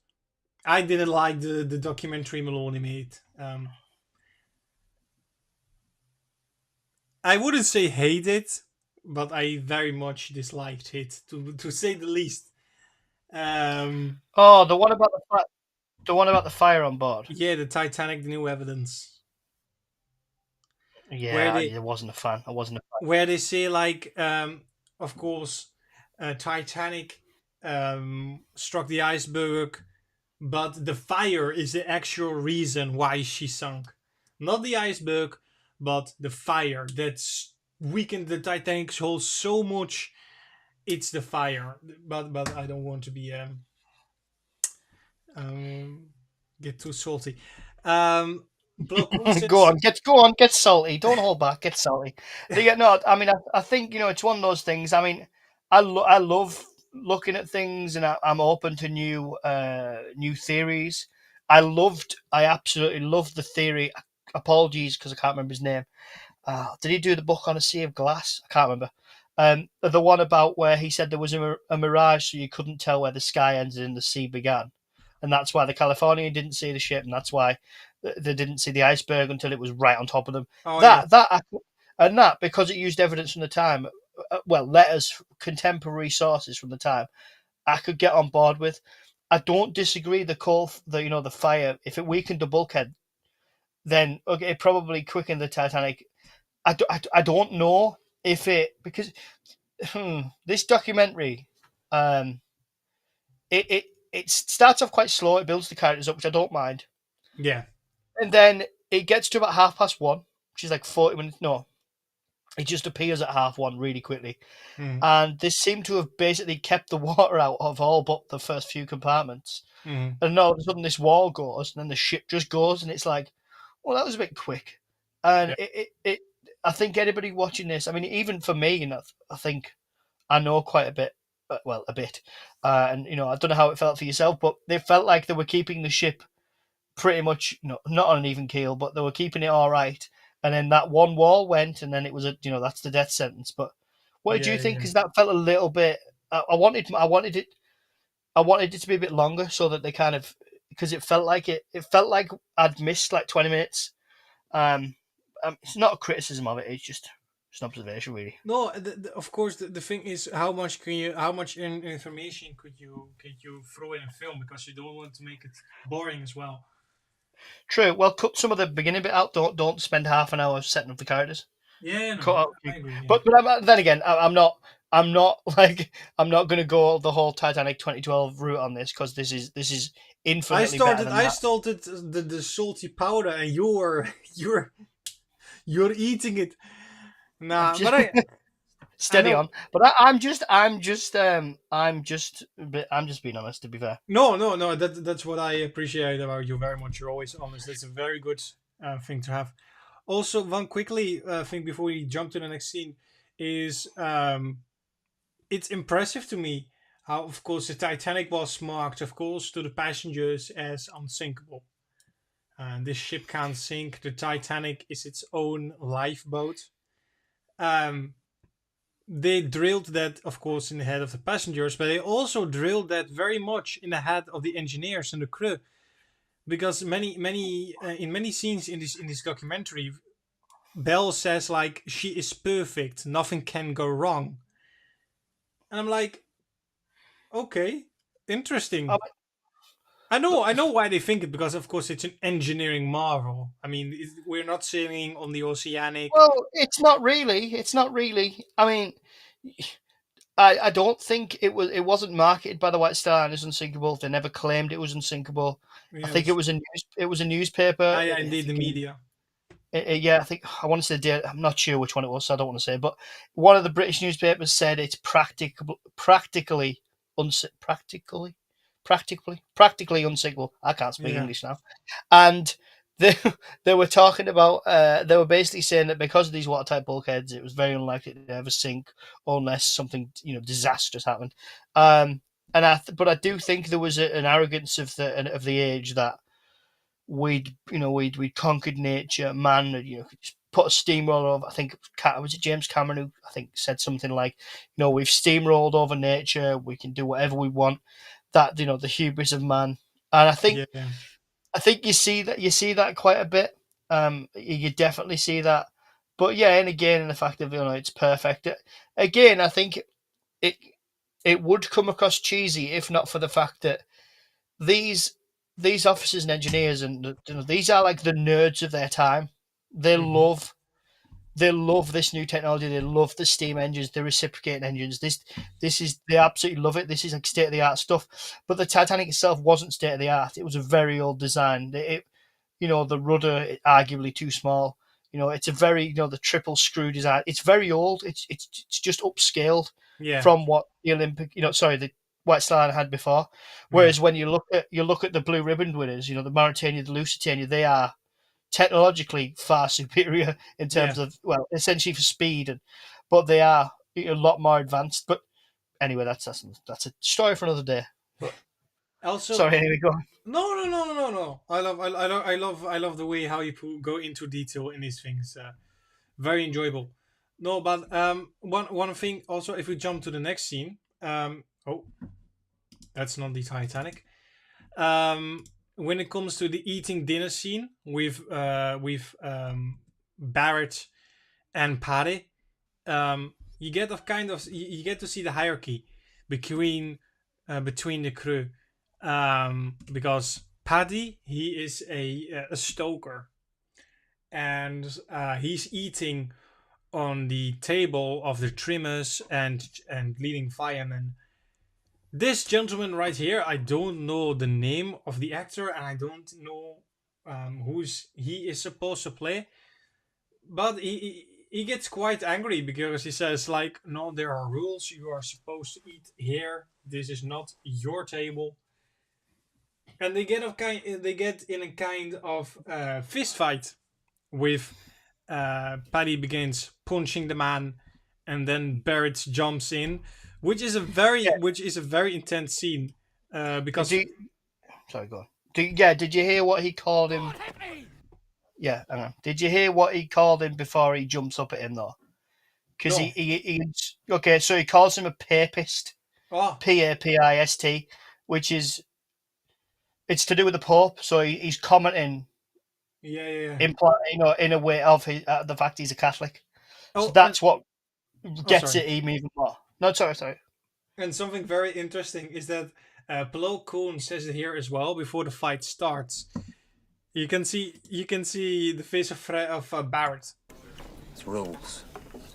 I didn't like the documentary Maloney made. I wouldn't say hate it, but I very much disliked it, to say the least. Um, Oh, the one about the fire on board. yeah, the Titanic, the new evidence, where Yeah, they I wasn't a fan. I wasn't a fan. say, like, of course, Titanic struck the iceberg, but the fire is the actual reason why she sunk, not the iceberg, but the fire that's weakened the Titanic's hull so much. It's the fire, but I don't want to be um get too salty. Plo Koon says, Go on, get salty. Don't hold back. Get salty. Yeah, no, I mean, I think it's one of those things. I mean, I love looking at things, and I'm open to new theories. I absolutely loved the theory. Apologies because I can't remember his name. Did he do the book on a sea of glass? I can't remember. The one about where he said there was a mirage, so you couldn't tell where the sky ended and the sea began, and that's why the Californian didn't see the ship, and that's why they didn't see the iceberg until it was right on top of them. "Oh yes, That because it used evidence from the time, well, letters, contemporary sources from the time, I could get on board with. I don't disagree. The fire, if it weakened the bulkhead, then okay, it probably quickened the Titanic. I don't know if it because this documentary, um, it starts off quite slow. It builds the characters up, which I don't mind, yeah, and then it gets to about 1:30, which is like 40 minutes. No, it just appears at 1:30 really quickly, mm-hmm. and they seem to have basically kept the water out of all but the first few compartments. Mm-hmm. And all of a sudden, this wall goes, and then the ship just goes, and it's like, well, that was a bit quick. And Yeah, I think anybody watching this, I mean, even for me, I think I know quite a bit. well, a bit. And I don't know how it felt for yourself, but they felt like they were keeping the ship pretty much, not on an even keel, but they were keeping it all right. And then that one wall went, and then it was that's the death sentence. But what did you Yeah, think? yeah. Because that felt a little bit. I wanted it to be a bit longer so that they kind of, because it felt like I'd missed like 20 minutes. Um, it's not a criticism of it. It's just an observation, really. No, of course. The thing is, how much information could you throw in a film, because you don't want to make it boring as well. True. Well, cut some of the beginning bit out. Don't spend half an hour setting up the characters. Yeah, no, Cut out. I agree. Yeah. But then again, I'm not. I'm not like I'm not going to go the whole Titanic 2012 route on this because this is I infinitely better started. than I that. started the salty powder, and you're you're eating it. I'm Nah, just but I steady know. on. But I'm just being honest. To be fair, No, no, no. That's what I appreciate about you very much. You're always honest. That's a very good thing to have. Also, one quickly thing before we jump to the next scene is it's impressive to me how, of course, the Titanic was marked, of course, to the passengers as unsinkable. And this ship can't sink. The Titanic is its own lifeboat. Um, they drilled that, of course, in the head of the passengers, but they also drilled that very much in the head of the engineers and the crew, because many in many scenes in this documentary, Belle says like she is perfect, nothing can go wrong, and I'm like, okay, I, interesting. but I know why they think it, because of course it's an engineering marvel. I mean, we're not sailing on the oceanic. well, it's not really. It's not really. I mean, I don't think it wasn't marketed by the White Star Line as unsinkable. They never claimed it was unsinkable. I Yeah, think that's true. it was a newspaper. I I indeed the think media. yeah, I think I want to say I'm not sure which one it was, so I don't want to say. But one of the British newspapers said it's practically unsinkable. I can't speak Yeah, English now, and they they were talking about they were basically saying that because of these watertight bulkheads, it was very unlikely to ever sink unless something disastrous happened. And but I do think there was an arrogance of the age that we'd conquered nature, man. Just put a steamroller over. I think was it James Cameron who I think said something like, we've steamrolled over nature. We can do whatever we want. That the hubris of man, and yeah, I think you see that quite a bit. You definitely see that, but yeah, and again, in the fact of it's perfect. Again, I think it it would come across cheesy if not for the fact that these these officers and engineers and these are like the nerds of their time. They hmm love they love this new technology. They love the steam engines, the reciprocating engines. This is they absolutely love it. This is like state of the art stuff. But the Titanic itself wasn't state of the art. It was a very old design. The rudder arguably too small. It's a very the triple screw design. It's very old. It's just upscaled yeah, from what the Olympic sorry, the White Star Line had before. yeah, Whereas when you look at the blue ribbon winners, the Mauritania, the Lusitania, they are technologically far superior in yeah. terms of essentially for speed, but they are a lot more advanced. But anyway, that's a story for another day. But Also, sorry, anyway, go on. no, no, no, no, no, no. I love the way how you go into detail in these things. Very enjoyable. No, but one thing also, if we jump to the next scene, oh, that's not the Titanic. When it comes to the eating dinner scene with Barrett and Paddy, you get you get to see the hierarchy between the crew, because Paddy, he is a stoker, and he's eating on the table of the trimmers and leading firemen. This gentleman right here, I don't know the name of the actor, and I don't know who's he is supposed to play, but he gets quite angry because he says like, no, there are rules. You are supposed to eat here. This is not your table. And they get in a kind of fist fight with Paddy begins punching the man, and then Barrett jumps in Yeah. which is a very intense scene, because Do, sorry, go on. Yeah, did you hear what he called him? Yeah, hang on. Did you hear what he called him before he jumps up at him though? Because no, okay, so he calls him a papist, oh Papist, which is it's to do with the Pope. So he's commenting, yeah, yeah, yeah. in a way of the fact he's a Catholic. So Oh, that's what gets sorry. it even more. No, sorry. And something very interesting is that Plo Koon says it here as well before the fight starts. You can see the face of Barrett. It's rules.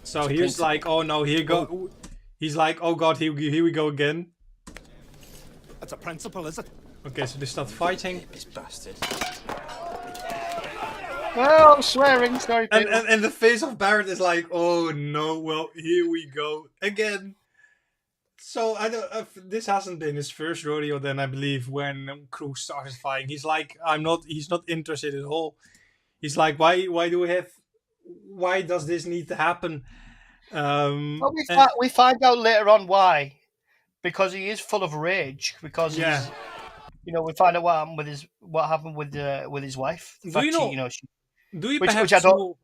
So It's here's principle. like, oh no, here go. He's like, oh god, here we go again. That's a principle, is it? Okay, so they start fighting, This bastard. Well, swearing, sorry, and people. and the face of Barrett is like, oh no, well here we go again. So I don't. If this hasn't been his first rodeo, then I believe when Crew started fighting, he's like, I'm not. He's not interested at all. He's like, why do we have? Why does this need to happen? Well, And we find out later on why. Because he is full of rage. Because yeah, we find out what happened with his wife. The do you fact know? Do you which I perhaps don't. know?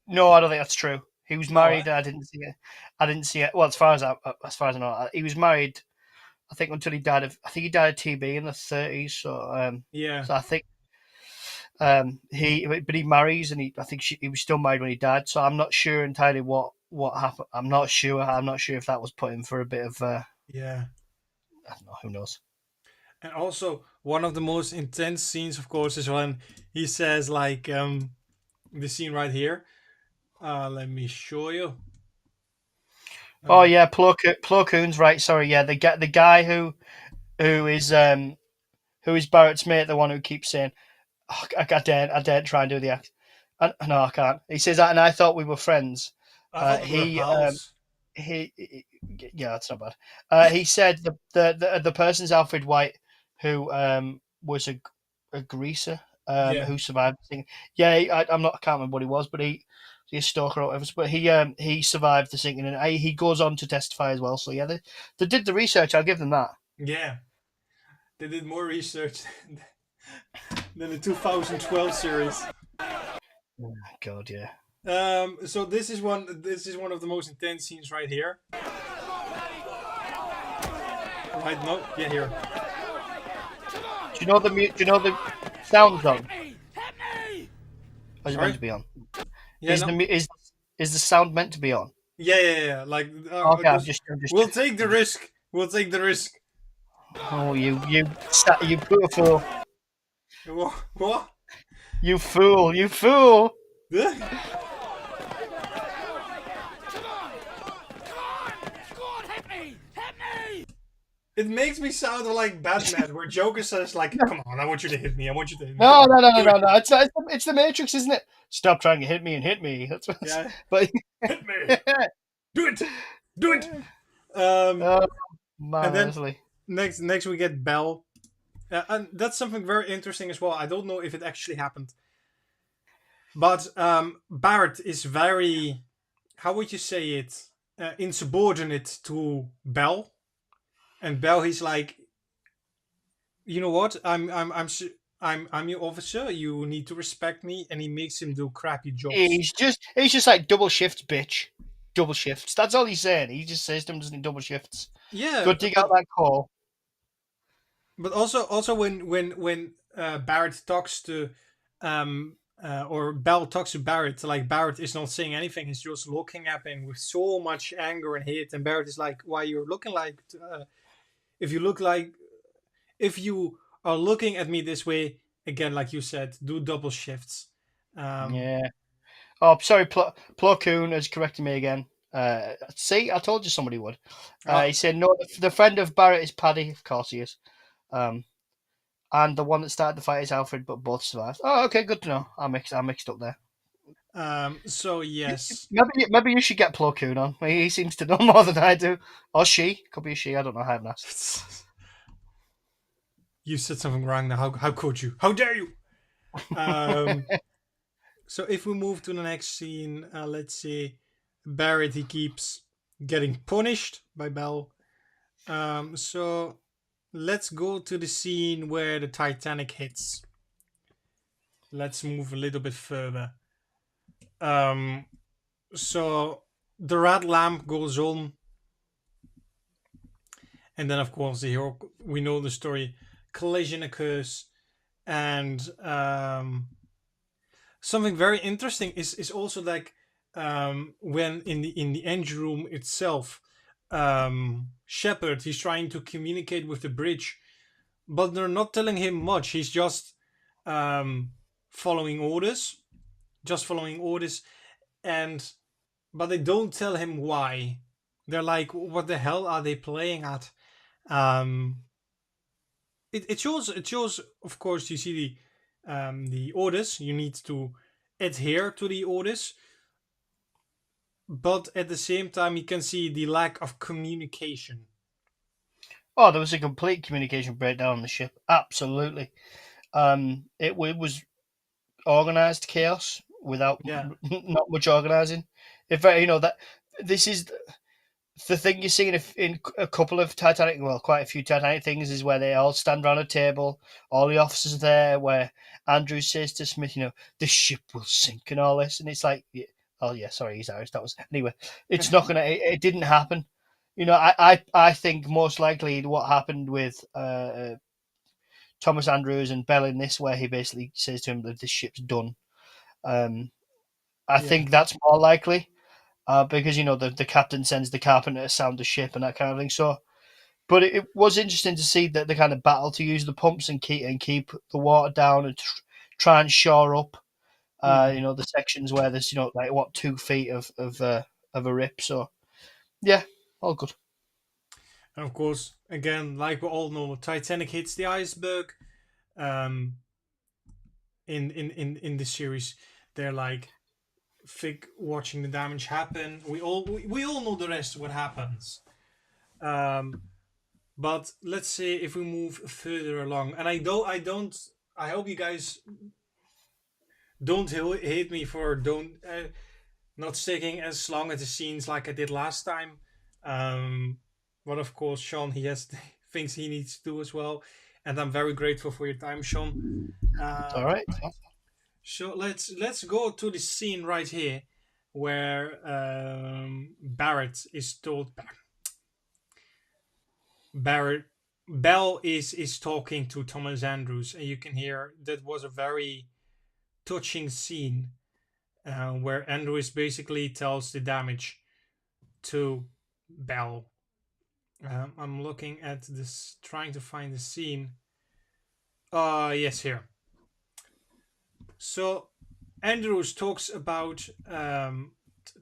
No, I don't think that's true. He was No, married. I didn't see it. I didn't see it. Well, as far as I know, he was married. I think until he died of. I think he died of TB in the 30s. yeah, So I think he marries, and I think he was still married when he died. So I'm not sure entirely what happened. I'm not sure. I'm not sure if that was put in for a bit of. yeah. I don't know. Who knows? And also, one of the most intense scenes, of course, is when he says like the scene right here. Let me show you. Oh Uh, yeah, Plo Koon's right. Sorry, yeah, the guy who is Barrett's mate, the one who keeps saying, oh, I daren't try and do the act. No, I can't. He says that, and I thought we were friends. I Uh, thought we were he, pals. he, yeah, that's not bad. He said the person's Alfred White, who was a greaser, Yeah, who survived. Yeah, I can't remember what he was, but he's a stalker or whatever. But he survived the sinking, and he goes on to testify as well. So yeah, they did the research. I'll give them that. yeah. They did more research than the 2012 series. Oh, God, yeah. So this is one. This is one of the most intense scenes right here. Right? No, yeah, here. Do you know the sound's on? Or is it meant Sorry. to be on? Yeah, no. Is the sound meant to be on? Yeah. Like, Okay, this, I'm just. we'll take the risk. We'll take the risk. Oh, you fool! What? You fool! It makes me sound like Batman, where Joker says, like, "Come on, I want you to hit me. I want you to hit me. Come No, on, no, no, no, do no, it. no. It's the Matrix, isn't it? Stop trying to hit me and hit me. That's what. Yeah, But hit me. Do it. Do it." Um, oh man, and then honestly. next we get Belle, and that's something very interesting as well. I don't know if it actually happened, but Barrett is very, how would you say it, insubordinate to Belle, and Belle, he's like, you know what? I'm your officer. You need to respect me, and he makes him do crappy jobs. He's just like double shifts, bitch. Double shifts. That's all he's saying. He just says to him, doesn't he? Double shifts. Yeah, Go dig out that call. but also when Barrett talks to or Bell talks to Barrett, like Barrett is not saying anything. He's just looking at him with so much anger and hate, and Barrett is like, "Why you're looking like? If you look like, if you are looking at me this way again, like you said, do double shifts." Um, Yeah. Oh, sorry. Plo Koon has corrected me again. See, I told you somebody would. uh, He said no. The friend of Barrett is Paddy. Of course he is. Um, and the one that started the fight is Alfred, but both survived. Oh, okay, good to know. I mixed up there. so yes, Maybe you should get Plo Koon on. He seems to know more than I do, or she. Could be a she. I don't know. I haven't asked. you said something wrong now. How could you? How dare you? Um, So if we move to the next scene, let's see, Barrett, he keeps getting punished by Bell. So let's go to the scene where the Titanic hits. Let's move a little bit further. Um, so the red lamp goes on, and then of course the hero. We know the story. Collision occurs, and something very interesting is also like when in the engine room itself, Shepard, he's trying to communicate with the bridge, but they're not telling him much. He's just um, following orders, just following orders, and but they don't tell him why. They're like, what the hell are they playing at? Um, it shows, of course, you see the orders. You need to adhere to the orders, but at the same time, you can see the lack of communication. Oh, there was a complete communication breakdown on the ship. Absolutely. It was organized chaos without Yeah, not much organizing. If you know that this is the thing you see in a couple of Titanic, well, quite a few Titanic things, is where they all stand around a table, all the officers are there, where Andrew says to Smith, the ship will sink and all this, and it's like, yeah, oh yeah, sorry, he's Irish. That was anyway. It's not gonna. It didn't happen. I think most likely what happened with Thomas Andrews and Bell in this, where he basically says to him that the ship's done. Um, I yeah. think that's more likely because the captain sends the carpenter to sound the ship and that kind of thing. So, but it was interesting to see that the kind of battle to use the pumps and keep the water down and try and shore up. Hmm. The sections where there's like what 2 feet of a rip. So yeah, all good. And of course, again, like we all know, Titanic hits the iceberg. Um, in the series, they're like fig watching the damage happen. We all know the rest of what happens. Um, but let's say if we move further along, and I don't. I hope you guys don't hate me for don't not sticking as long as the scenes like I did last time. Um, but of course, Sean, he has things he needs to do as well, and I'm very grateful for your time, Sean. All Um, right. so let's go to the scene right here where Barrett is told. Barrett Bell is talking to Thomas Andrews, and you can hear that was a very touching scene where Andrews basically tells the damage to Bell. I'm looking at this, trying to find the scene. Yes, here. So Andrews talks about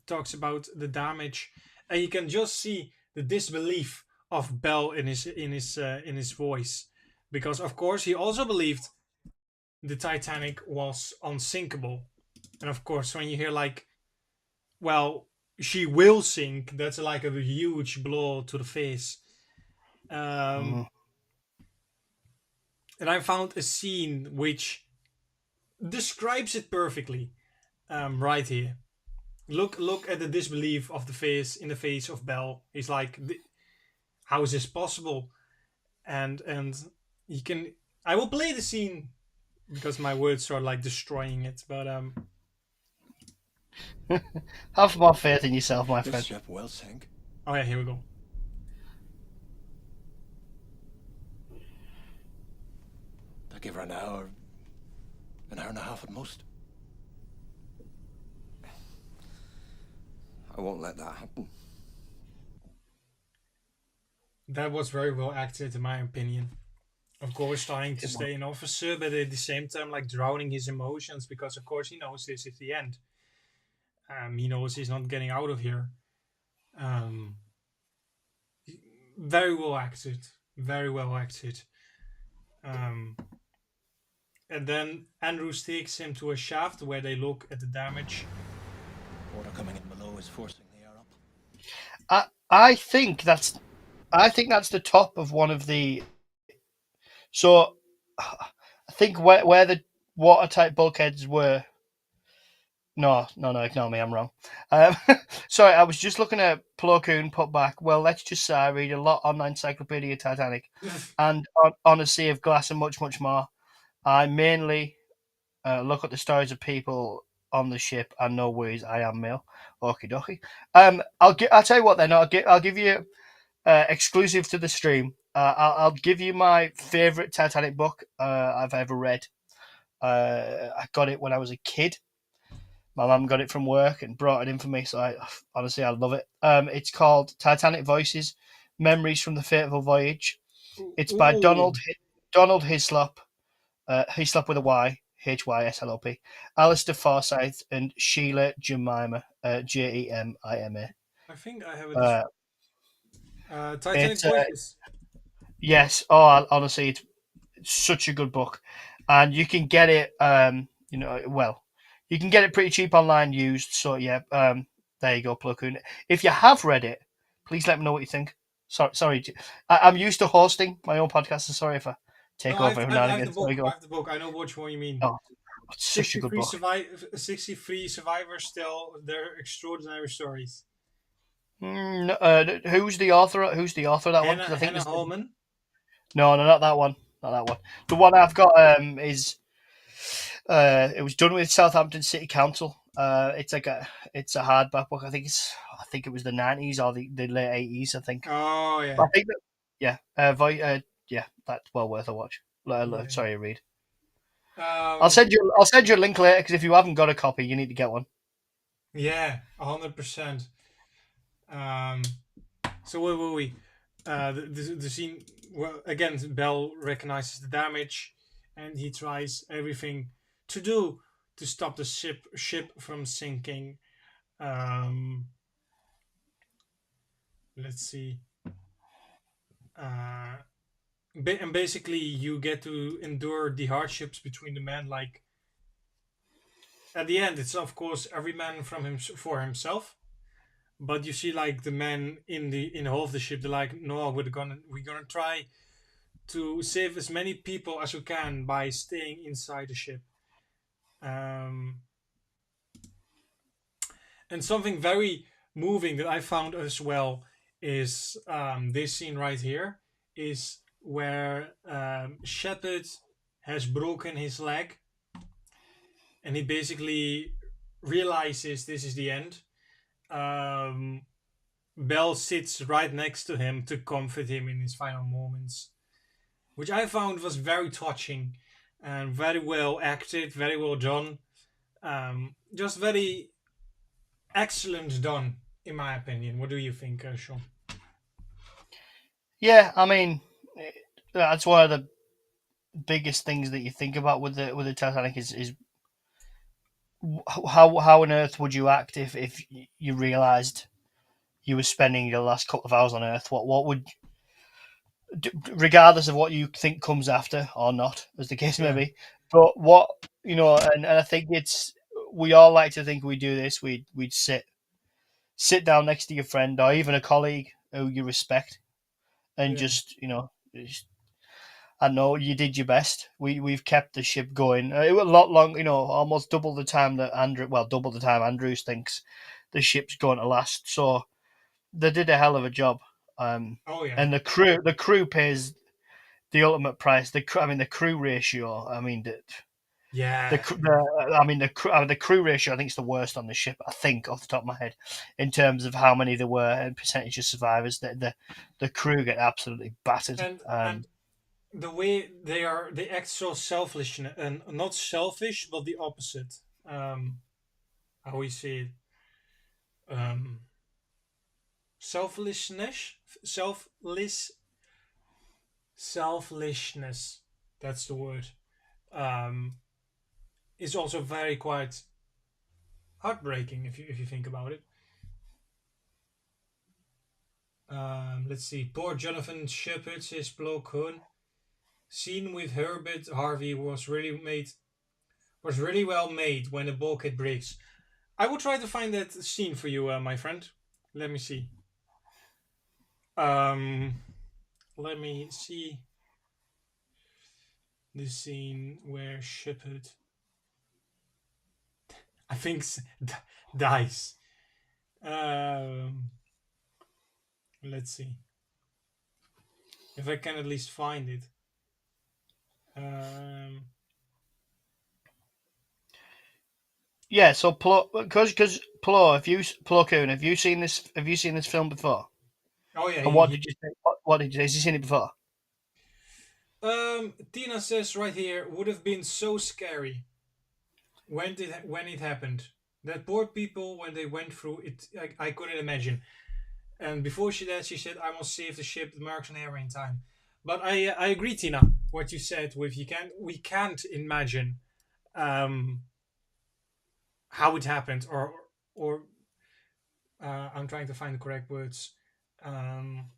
the damage, and you can just see the disbelief of Bell in his voice, because of course he also believed the Titanic was unsinkable, and of course when you hear like, well, she will sink, that's like a huge blow to the face. Um, Mm. and I found a scene which describes it perfectly. Right here. Look at the disbelief of the face in the face of Bell. He's like, how is this possible? And he can. I will play the scene because my words are like destroying it. But Have more faith in yourself, my This friend. ship will sink. oh yeah, here we go. They'll give her an hour and a half at most. I won't let that happen. That was very well acted, in my opinion. Of course, trying to It was. stay an officer, but at the same time, like drowning his emotions because, of course, he knows this is the end. He knows he's not getting out of here. Um, very well acted. Very well acted. Um, and then Andrews takes him to a shaft where they look at the damage. Water coming in below is forcing the air up. I think that's the top of one of the. So I think where the watertight bulkheads were, No, ignore me, I'm wrong. Um, sorry, I was just looking at Plo Koon put back. Well, let's just say I read a lot on the Encyclopedia Titanic and on A Sea of Glass and much, much more. I mainly look at the stories of people on the ship and no worries, I am male. Okie dokie. I'll tell you what then. I'll give you exclusive to the stream. I'll give you my favorite Titanic book I've ever read. I got it when I was a kid. My mum got it from work and brought it in for me, so I honestly I love it. It's called Titanic Voices: Memories from the Fateful Voyage. It's by Ooh, Donald Hislop, Hislop with a Y, Hyslop, Alistair Forsyth, and Sheila Jemima, Jemima. I think I have it as Uh, well. Titanic it's Voices. yes. Oh, honestly, it's such a good book, and you can get it. Well, you can get it pretty cheap online used. So yeah, there you go, Plo Koon. If you have read it, please let me know what you think. Sorry, I'm used to hosting my own podcast. So sorry if I No, take over every now I and have the again. Sorry, book. go I on. have the book. I know which one you mean. Oh, it's such a good book. 63 survivors tell their extraordinary stories. Who's the author? Who's the author of that one? Because I think Hannah there's Holman. no, not that one. Not that one. The one I've got is it was done with Southampton City Council. It's a hardback book. I think it was the 90s or the late 80s. I think. Oh But yeah, I think that yeah, yeah, that's well worth a watch. yeah. Sorry, read. Um, I'll send you a link later because if you haven't got a copy, you need to get one. yeah, 100%. Um, so wait. The scene. Well, again, Bell recognizes the damage, and he tries everything to do to stop the ship from sinking. Um, let's see. Uh, and basically, you get to endure the hardships between the men. Like at the end, it's of course every man from him for himself. But you see, like the men in the whole of the ship, they're like, no, we're gonna try to save as many people as we can by staying inside the ship. Um, and something very moving that I found as well is this scene right here is where Shepard has broken his leg and he basically realizes this is the end. Um, Belle sits right next to him to comfort him in his final moments, which I found was very touching and very well acted, very well done. Just very excellent done, in my opinion. What do you think, Sean? Yeah, I mean, that's one of the biggest things that you think about with the Titanic is how on earth would you act if you realised you were spending your last couple of hours on Earth? What would, regardless of what you think comes after or not, as the case may Yeah, be, but what and I think it's we all like to think we do this. We'd sit down next to your friend or even a colleague who you respect and yeah, just I know you did your best. We've kept the ship going. It was a lot long, almost double the time that double the time Andrews thinks the ship's going to last. So they did a hell of a job. oh yeah, And the crew pays the ultimate price. The crew ratio. I mean, yeah, the crew ratio. I think it's the worst on the ship. I think off the top of my head, in terms of how many there were and percentage of survivors. The crew get absolutely battered. and the way they act so selfish and not selfish, but the opposite. How we see it. Um, selfishness, selfishness. That's the word. Um, is also very quite heartbreaking if you think about it. Let's see. Poor Jonathan Shepard, says Plo Koon. Scene with Herbert Harvey was really well made when the bulkhead breaks. I will try to find that scene for you, my friend. Let me see. Um, let me see the scene where Shepard. think dies. Let's see if I can at least find it. Yeah. So because Plo, Plo Koon, have you seen this? Have you seen this film before? Oh yeah, And what did you think? What did you? Has you seen it before? Tina says right here would have been so scary when it happened. That poor people when they went through it, I couldn't imagine. And before she said, "I must save the ship, the marks and air in time." But I agree, Tina, what you said. With we can't imagine um, how it happened, or I'm trying to find the correct words. Um,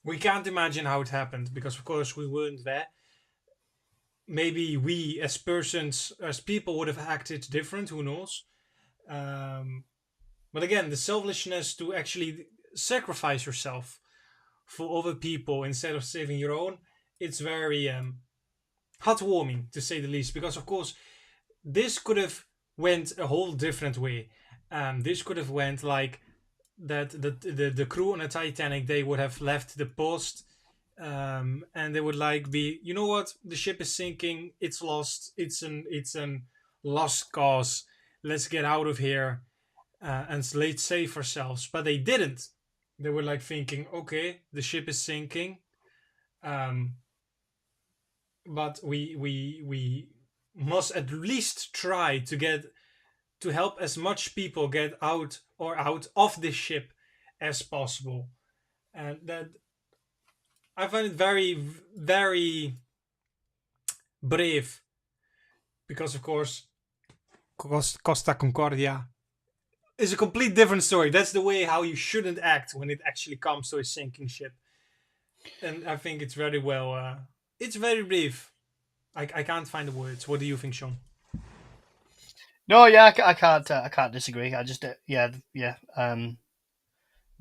we can't imagine how it happened because, of course, we weren't there. Maybe we, as persons, as people, would have acted different. Who knows? Um, but again, the selfishness to actually sacrifice yourself for other people instead of saving your own, it's very heartwarming to say the least. Because of course, this could have went a whole different way. This could have went like that. The crew on the Titanic, they would have left the post. And they would like be, you know what, the ship is sinking, it's lost, it's an lost cause, let's get out of here, and let's save ourselves. But they didn't. They were like thinking, okay, the ship is sinking, um, but we must at least try to help as much people get out of this ship as possible. And that I find it very, very brave because, of course, Costa Concordia is a complete different story. That's the way how you shouldn't act when it actually comes to a sinking ship. And I think it's very well. It's very brave. I can't find the words. What do you think, Sean? No, yeah, I can't. I can't disagree. I just, yeah, yeah.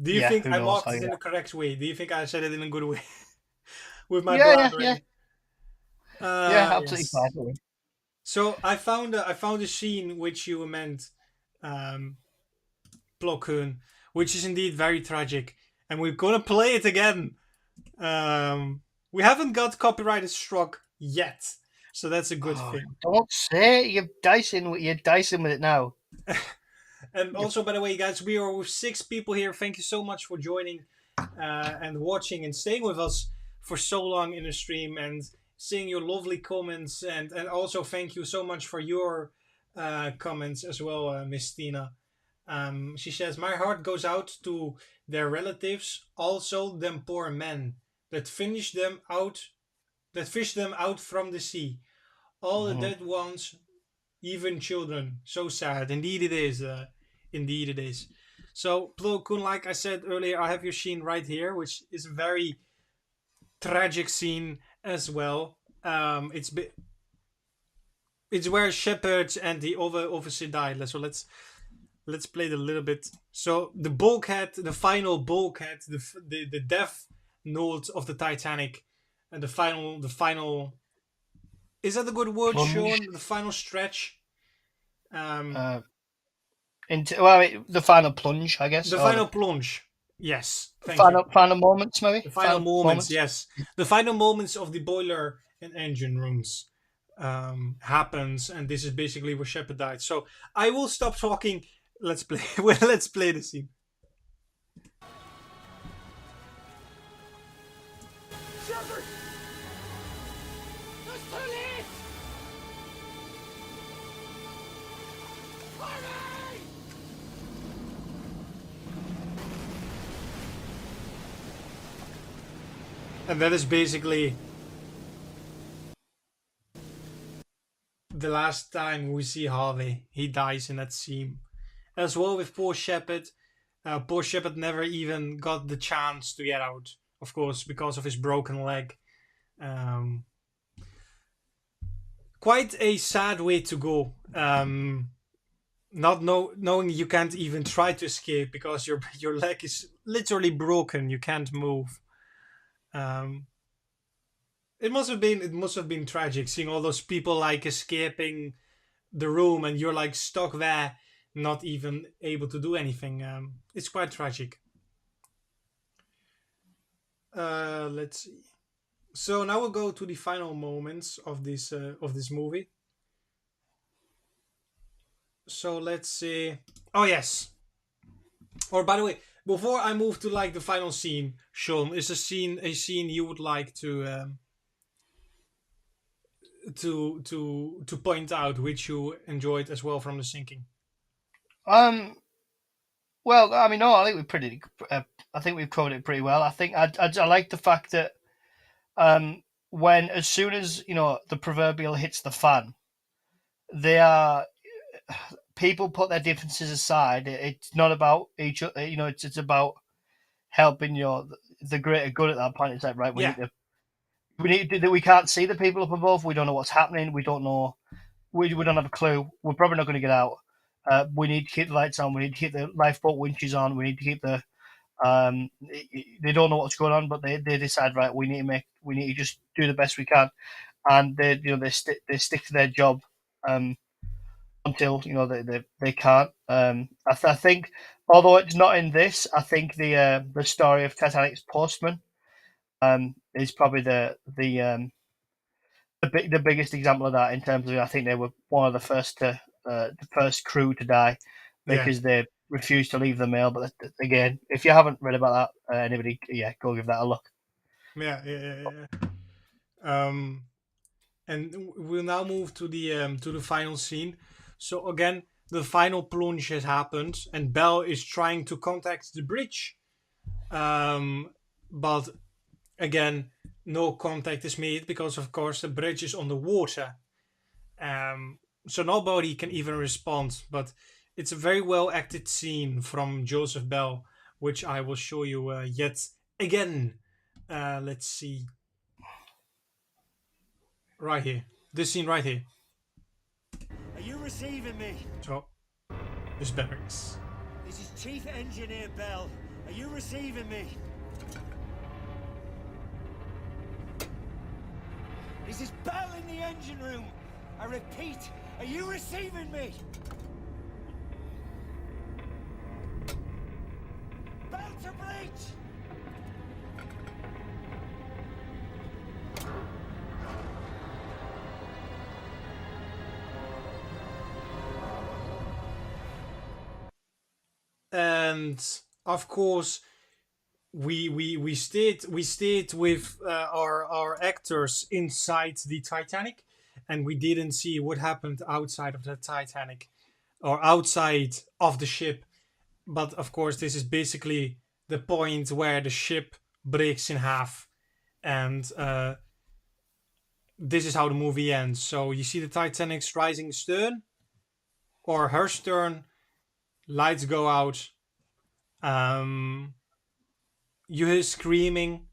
Do you Yeah, think who I knows marked how it you. in the correct way? Do you think I said it in a good way with my Yeah, yeah, yeah, blabbering? yeah. Absolutely Yes. fine. So I found a scene which you meant, um, Plo Koon, which is indeed very tragic, and we're gonna play it again. We haven't got copyrighted struck yet, so that's a good Oh, thing. don't say it. You're dicing with it now. And also, by the way, guys, we are with 6 people here. Thank you so much for joining and watching and staying with us for so long in the stream and seeing your lovely comments. And also, thank you so much for your comments as well, Miss Tina. She says, "My heart goes out to their relatives, also them poor men that fished them out from the sea. All the Mhm. dead ones, even children. So sad. Indeed it is. Indeed it is." So, Plo Koon, like I said earlier, I have your scene right here, which is a very tragic scene as well. It's where Shepard and the other officer died. So let's play it a little bit. So the bulkhead, the final bulkhead, the death note of the Titanic, and the final. Is that a good word, Plunge. Sean? The final stretch. Um, Uh, the final plunge, I guess, the or final plunge. Yes, the thank you. final moments, maybe The final final moments. moments. Yes, the final moments of the boiler and engine rooms happens, and this is basically where Shepard died. So I will stop talking. Let's play. Well, let's play the scene. Shepard! It's too late! Hurry! And that is basically the last time we see Harvey. He dies in that scene. As well with poor Shepard. Poor Shepard never even got the chance to get out, of course, because of his broken leg. Um, Quite a sad way to go. Not knowing you can't even try to escape because your leg is literally broken. You can't move. Um, it must have been tragic seeing all those people like escaping the room, and you're like stuck there, not even able to do anything. It's quite tragic. Let's see. So now we'll go to the final moments of this movie. So let's see. Oh yes. Or by the way, before I move to like the final scene, Sean, is a scene you would like to point out, which you enjoyed as well from the sinking? Um, well, I mean, no, I think I think we've covered it pretty well. I think I like the fact that when as soon as the proverbial hits the fan, they are people put their differences aside. It's not about each other. It's about helping the greater good at that point. It's like, right, Yeah, we can't see the people up above. We don't know what's happening. We don't know. We don't have a clue. We're probably not going to get out. We need to keep the lights on. We need to keep the lifeboat winches on. We need to keep the. They don't know what's going on, but they decide, right. We need to just do the best we can, and they stick to their job until they can't. I think, although it's not in this, I think the story of Titanic's postman is probably the biggest example of that in terms of I think they were one of the first crew to die yeah, because they refused to leave the mail. But again, if you haven't read about that, anybody, go give that a look. yeah. And we'll now move to the final scene. So again, the final plunge has happened, and Belle is trying to contact the bridge, but again, no contact is made because, of course, the bridge is on the water. So nobody can even respond. But it's a very well acted scene from Joseph Bell, which I will show you yet again. Let's see. Right here. This scene right here. Are you receiving me? So, this barracks. This is Chief Engineer Bell. Are you receiving me? This is Bell in the engine room. I repeat, are you receiving me? Bell to breach! And of course, we stayed with our actors inside the Titanic, and we didn't see what happened outside of the Titanic or outside of the ship. But of course, this is basically the point where the ship breaks in half, and this is how the movie ends. So you see the Titanic's rising stern, or her stern, lights go out. You hear screaming,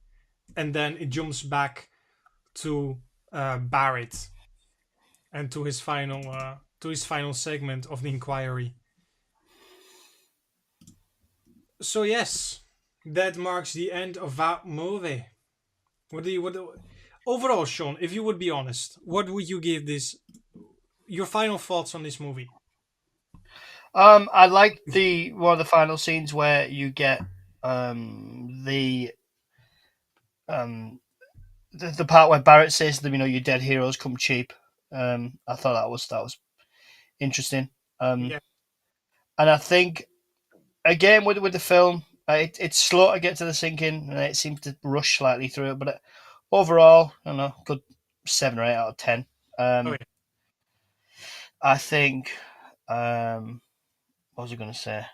and then it jumps back to Barrett and to his final segment of the inquiry. So yes, that marks the end of that movie. Overall, Sean? If you would be honest, what would you give this? Your final thoughts on this movie? I like the one of the final scenes where you get the part where Barrett says to them, "Your dead heroes come cheap." I thought that was interesting. Yeah, And I think again with the film, it's slow to get to the sinking, and it seems to rush slightly through it. But overall, I don't know, good 7 or 8 out of 10. oh Um, yeah, I think. What was I going to say?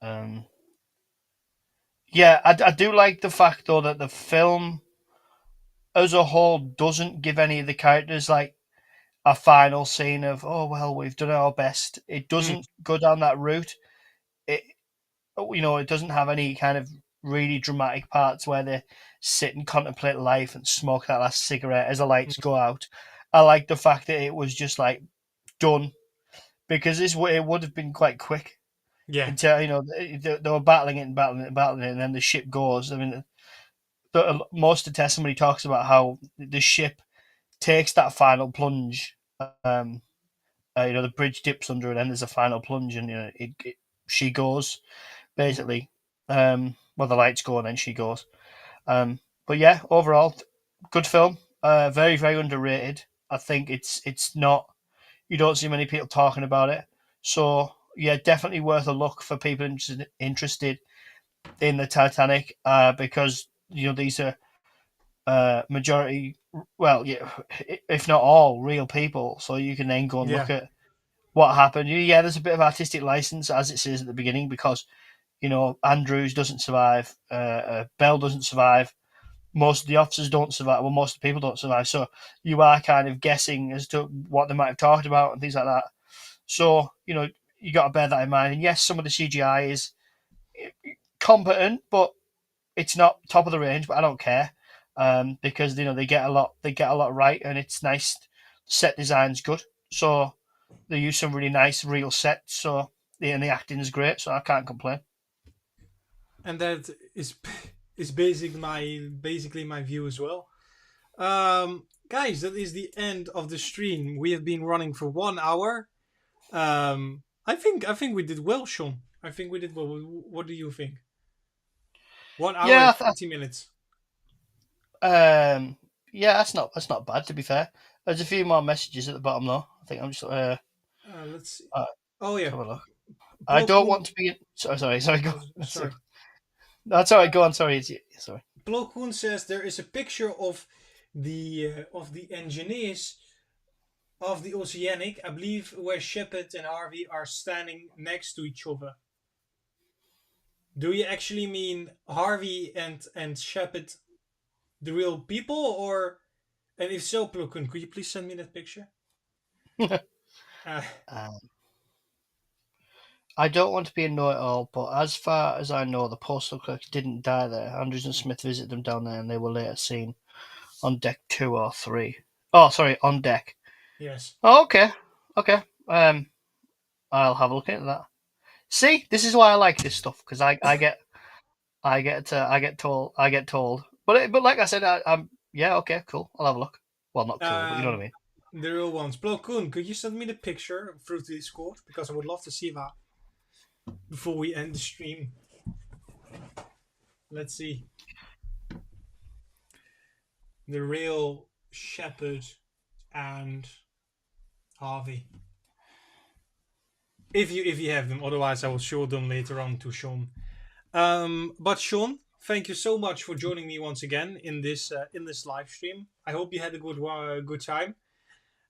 Um, yeah, I do like the fact though that the film as a whole doesn't give any of the characters like a final scene of we've done our best. It mm, doesn't go down that route. It it doesn't have any kind of really dramatic parts where they sit and contemplate life and smoke that last cigarette as the lights mm, go out. I like the fact that it was just like done because it would have been quite quick yeah, until they were battling it and battling it and battling it, and then the ship goes. I mean, most of the testimony talks about how the ship takes that final plunge, and the bridge dips under, and then there's a final plunge, and she goes basically. The lights go, and then she goes. But yeah, overall, good film. Very very underrated. I think it's not. You don't see many people talking about it. So yeah, definitely worth a look for people interested in the Titanic. Because these are majority, well, yeah, if not all, real people. So you can then go and Yeah. look at what happened. Yeah, there's a bit of artistic license, as it says at the beginning, because Andrews doesn't survive, Bell doesn't survive, most of the officers don't survive. Well, most of the people don't survive. So you are kind of guessing as to what they might have talked about and things like that. So you got to bear that in mind. And yes, some of the CGI is competent, but it's not top of the range. But I don't care, because they get a lot right, and it's nice. Set design's good, so they use some really nice real sets. So and the acting is great, so I can't complain. And that is basically my view as well. Guys, that is the end of the stream. We have been running for 1 hour. I think we did well, Sean. I think we did well. What do you think? 1 hour and Yeah, 40 minutes. yeah, that's not bad, to be fair. There's a few more messages at the bottom though. I think I'm just Let's see. uh, Oh yeah, have a look. I Plo don't Koon. want to be. Sorry. Go. Oh, sorry. That's all right. Go on. Sorry. Sorry. Plo Koon says there is a picture of the engineers of the Oceanic, I believe, where Shepard and Harvey are standing next to each other. Do you actually mean Harvey and Shepard, the real people, or? And if so, Plo Koon, could you please send me that picture? Uh, I don't want to be a know-it-all, but as far as I know, the postal clerks didn't die there. Andrews and Smith visited them down there, and they were later seen on deck 2 or 3. Oh, sorry, on deck. yes. Oh, okay. I'll have a look into that. See, this is why I like this stuff, because I get told. But like I said, I'm yeah, okay, cool. I'll have a look. Well, not cool, but you know what I mean. The real ones. Plo Koon, could you send me the picture through the Discord? Because I would love to see that before we end the stream. Let's see. The real Shepard and Harvey. If you have them, otherwise I will show them later on to Sean. But Sean, thank you so much for joining me once again in this live stream. I hope you had a good time.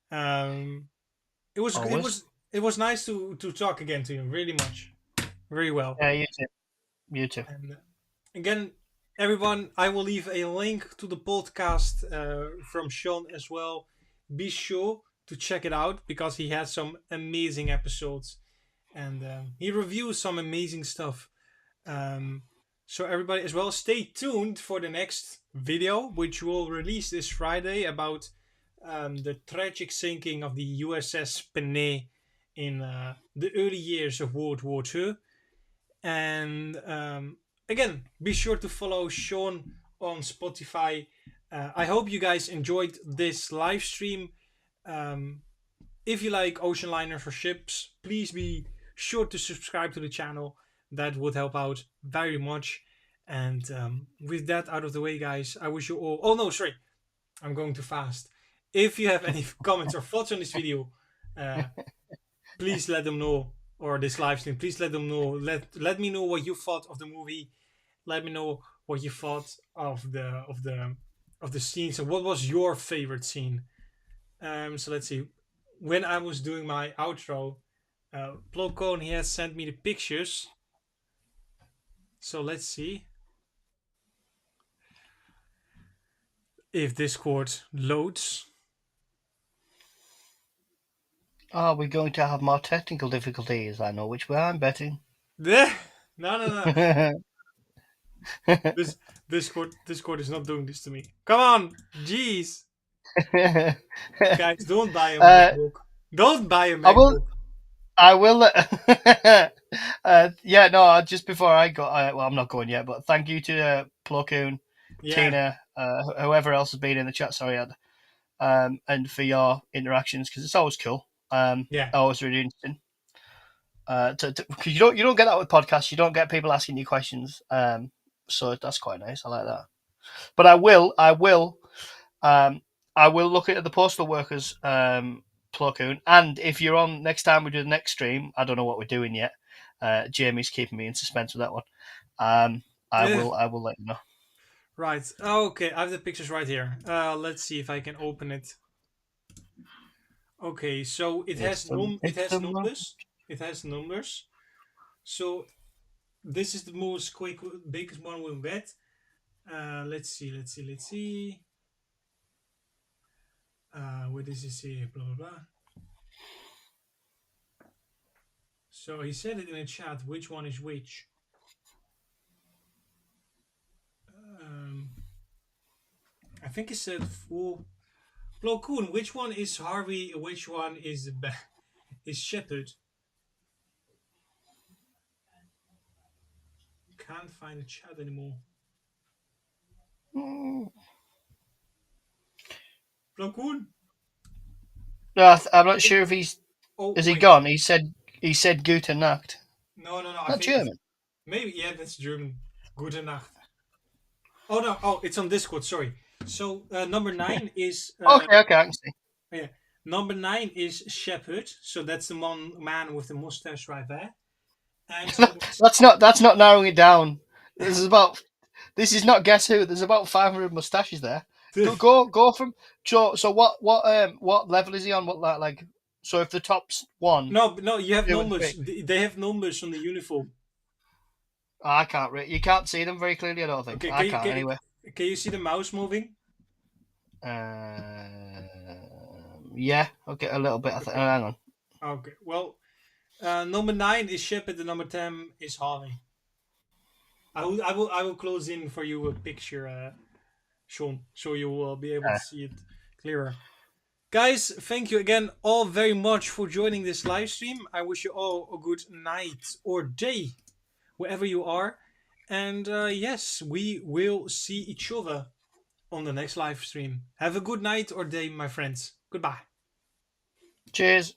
It was nice to talk again to you. Really much, very well. Yeah, you too. And again, everyone, I will leave a link to the podcast from Sean as well. Be sure to check it out because he has some amazing episodes and he reviews some amazing stuff. So everybody as well, stay tuned for the next video, which will release this Friday about the tragic sinking of the USS Panay in the early years of World War II. And again, be sure to follow Sean on Spotify. I hope you guys enjoyed this live stream. If you like ocean liners or ships, please be sure to subscribe to the channel. That would help out very much. And with that out of the way, guys, I wish you all... Oh, no, sorry. I'm going too fast. If you have any comments or thoughts on this video, please let them know. Or this live stream, please let them know. Let me know what you thought of the movie. Let me know what you thought of the scenes and what was your favorite scene. So let's see. When I was doing my outro, Plo Koon, he has sent me the pictures. So let's see if Discord loads. Are we going to have more technical difficulties? I know which way I'm betting. No. This Discord is not doing this to me. Come on, jeez, guys, don't buy a MacBook. Don't buy a MacBook. I will. Yeah, no. Just before I go, well, I'm not going yet. But thank you to Plo Koon, Tina, whoever else has been in the chat. Sorry, Ed, and for your interactions because it's always cool. Yeah. That was really interesting. Because you don't get that with podcasts. You don't get people asking you questions. So that's quite nice. I like that. But I will look at the postal workers Plo Koon, and if you're on next time we do the next stream, I don't know what we're doing yet. Jamie's keeping me in suspense with that one. I will let you know. Right. Okay, I have the pictures right here. Let's see if I can open it. Okay, so it has numbers. It has numbers. So this is the most quick, biggest one we've got. Let's see. What does he say? Blah blah blah. So he said it in the chat. Which one is which? I think he said full. Plo Koon, which one is Harvey? Which one is Shepard? Can't find the chat anymore. Plo Koon. No, I'm not sure if he's. Oh, Is he wait. gone? He said Gute Nacht. No. I Not think German. maybe that's German. Gute Nacht. Oh no. Oh, it's on Discord. Sorry. So number 9 is. Okay, I can see. Yeah. Number 9 is Shepard. So that's the man with the mustache right there. And That's not narrowing it down. This is not Guess Who. There's about 500 mustaches there. Go from so what level is he on? What like so if the top's one. No, you have 2 and numbers. 3. They have numbers on the uniform. I can't read. You can't see them very clearly. I don't think. Okay, I can't anyway. Can you see the mouse moving? Yeah. Okay, a little bit. I think. Hang on. Okay. Well, number 9 is Shepard. The number 10 is Harvey. I will close in for you a picture, Sean, so you will be able to see it clearer. Guys, thank you again all very much for joining this live stream. I wish you all a good night or day, wherever you are. And yes, we will see each other on the next live stream. Have a good night or day, my friends. Goodbye. Cheers.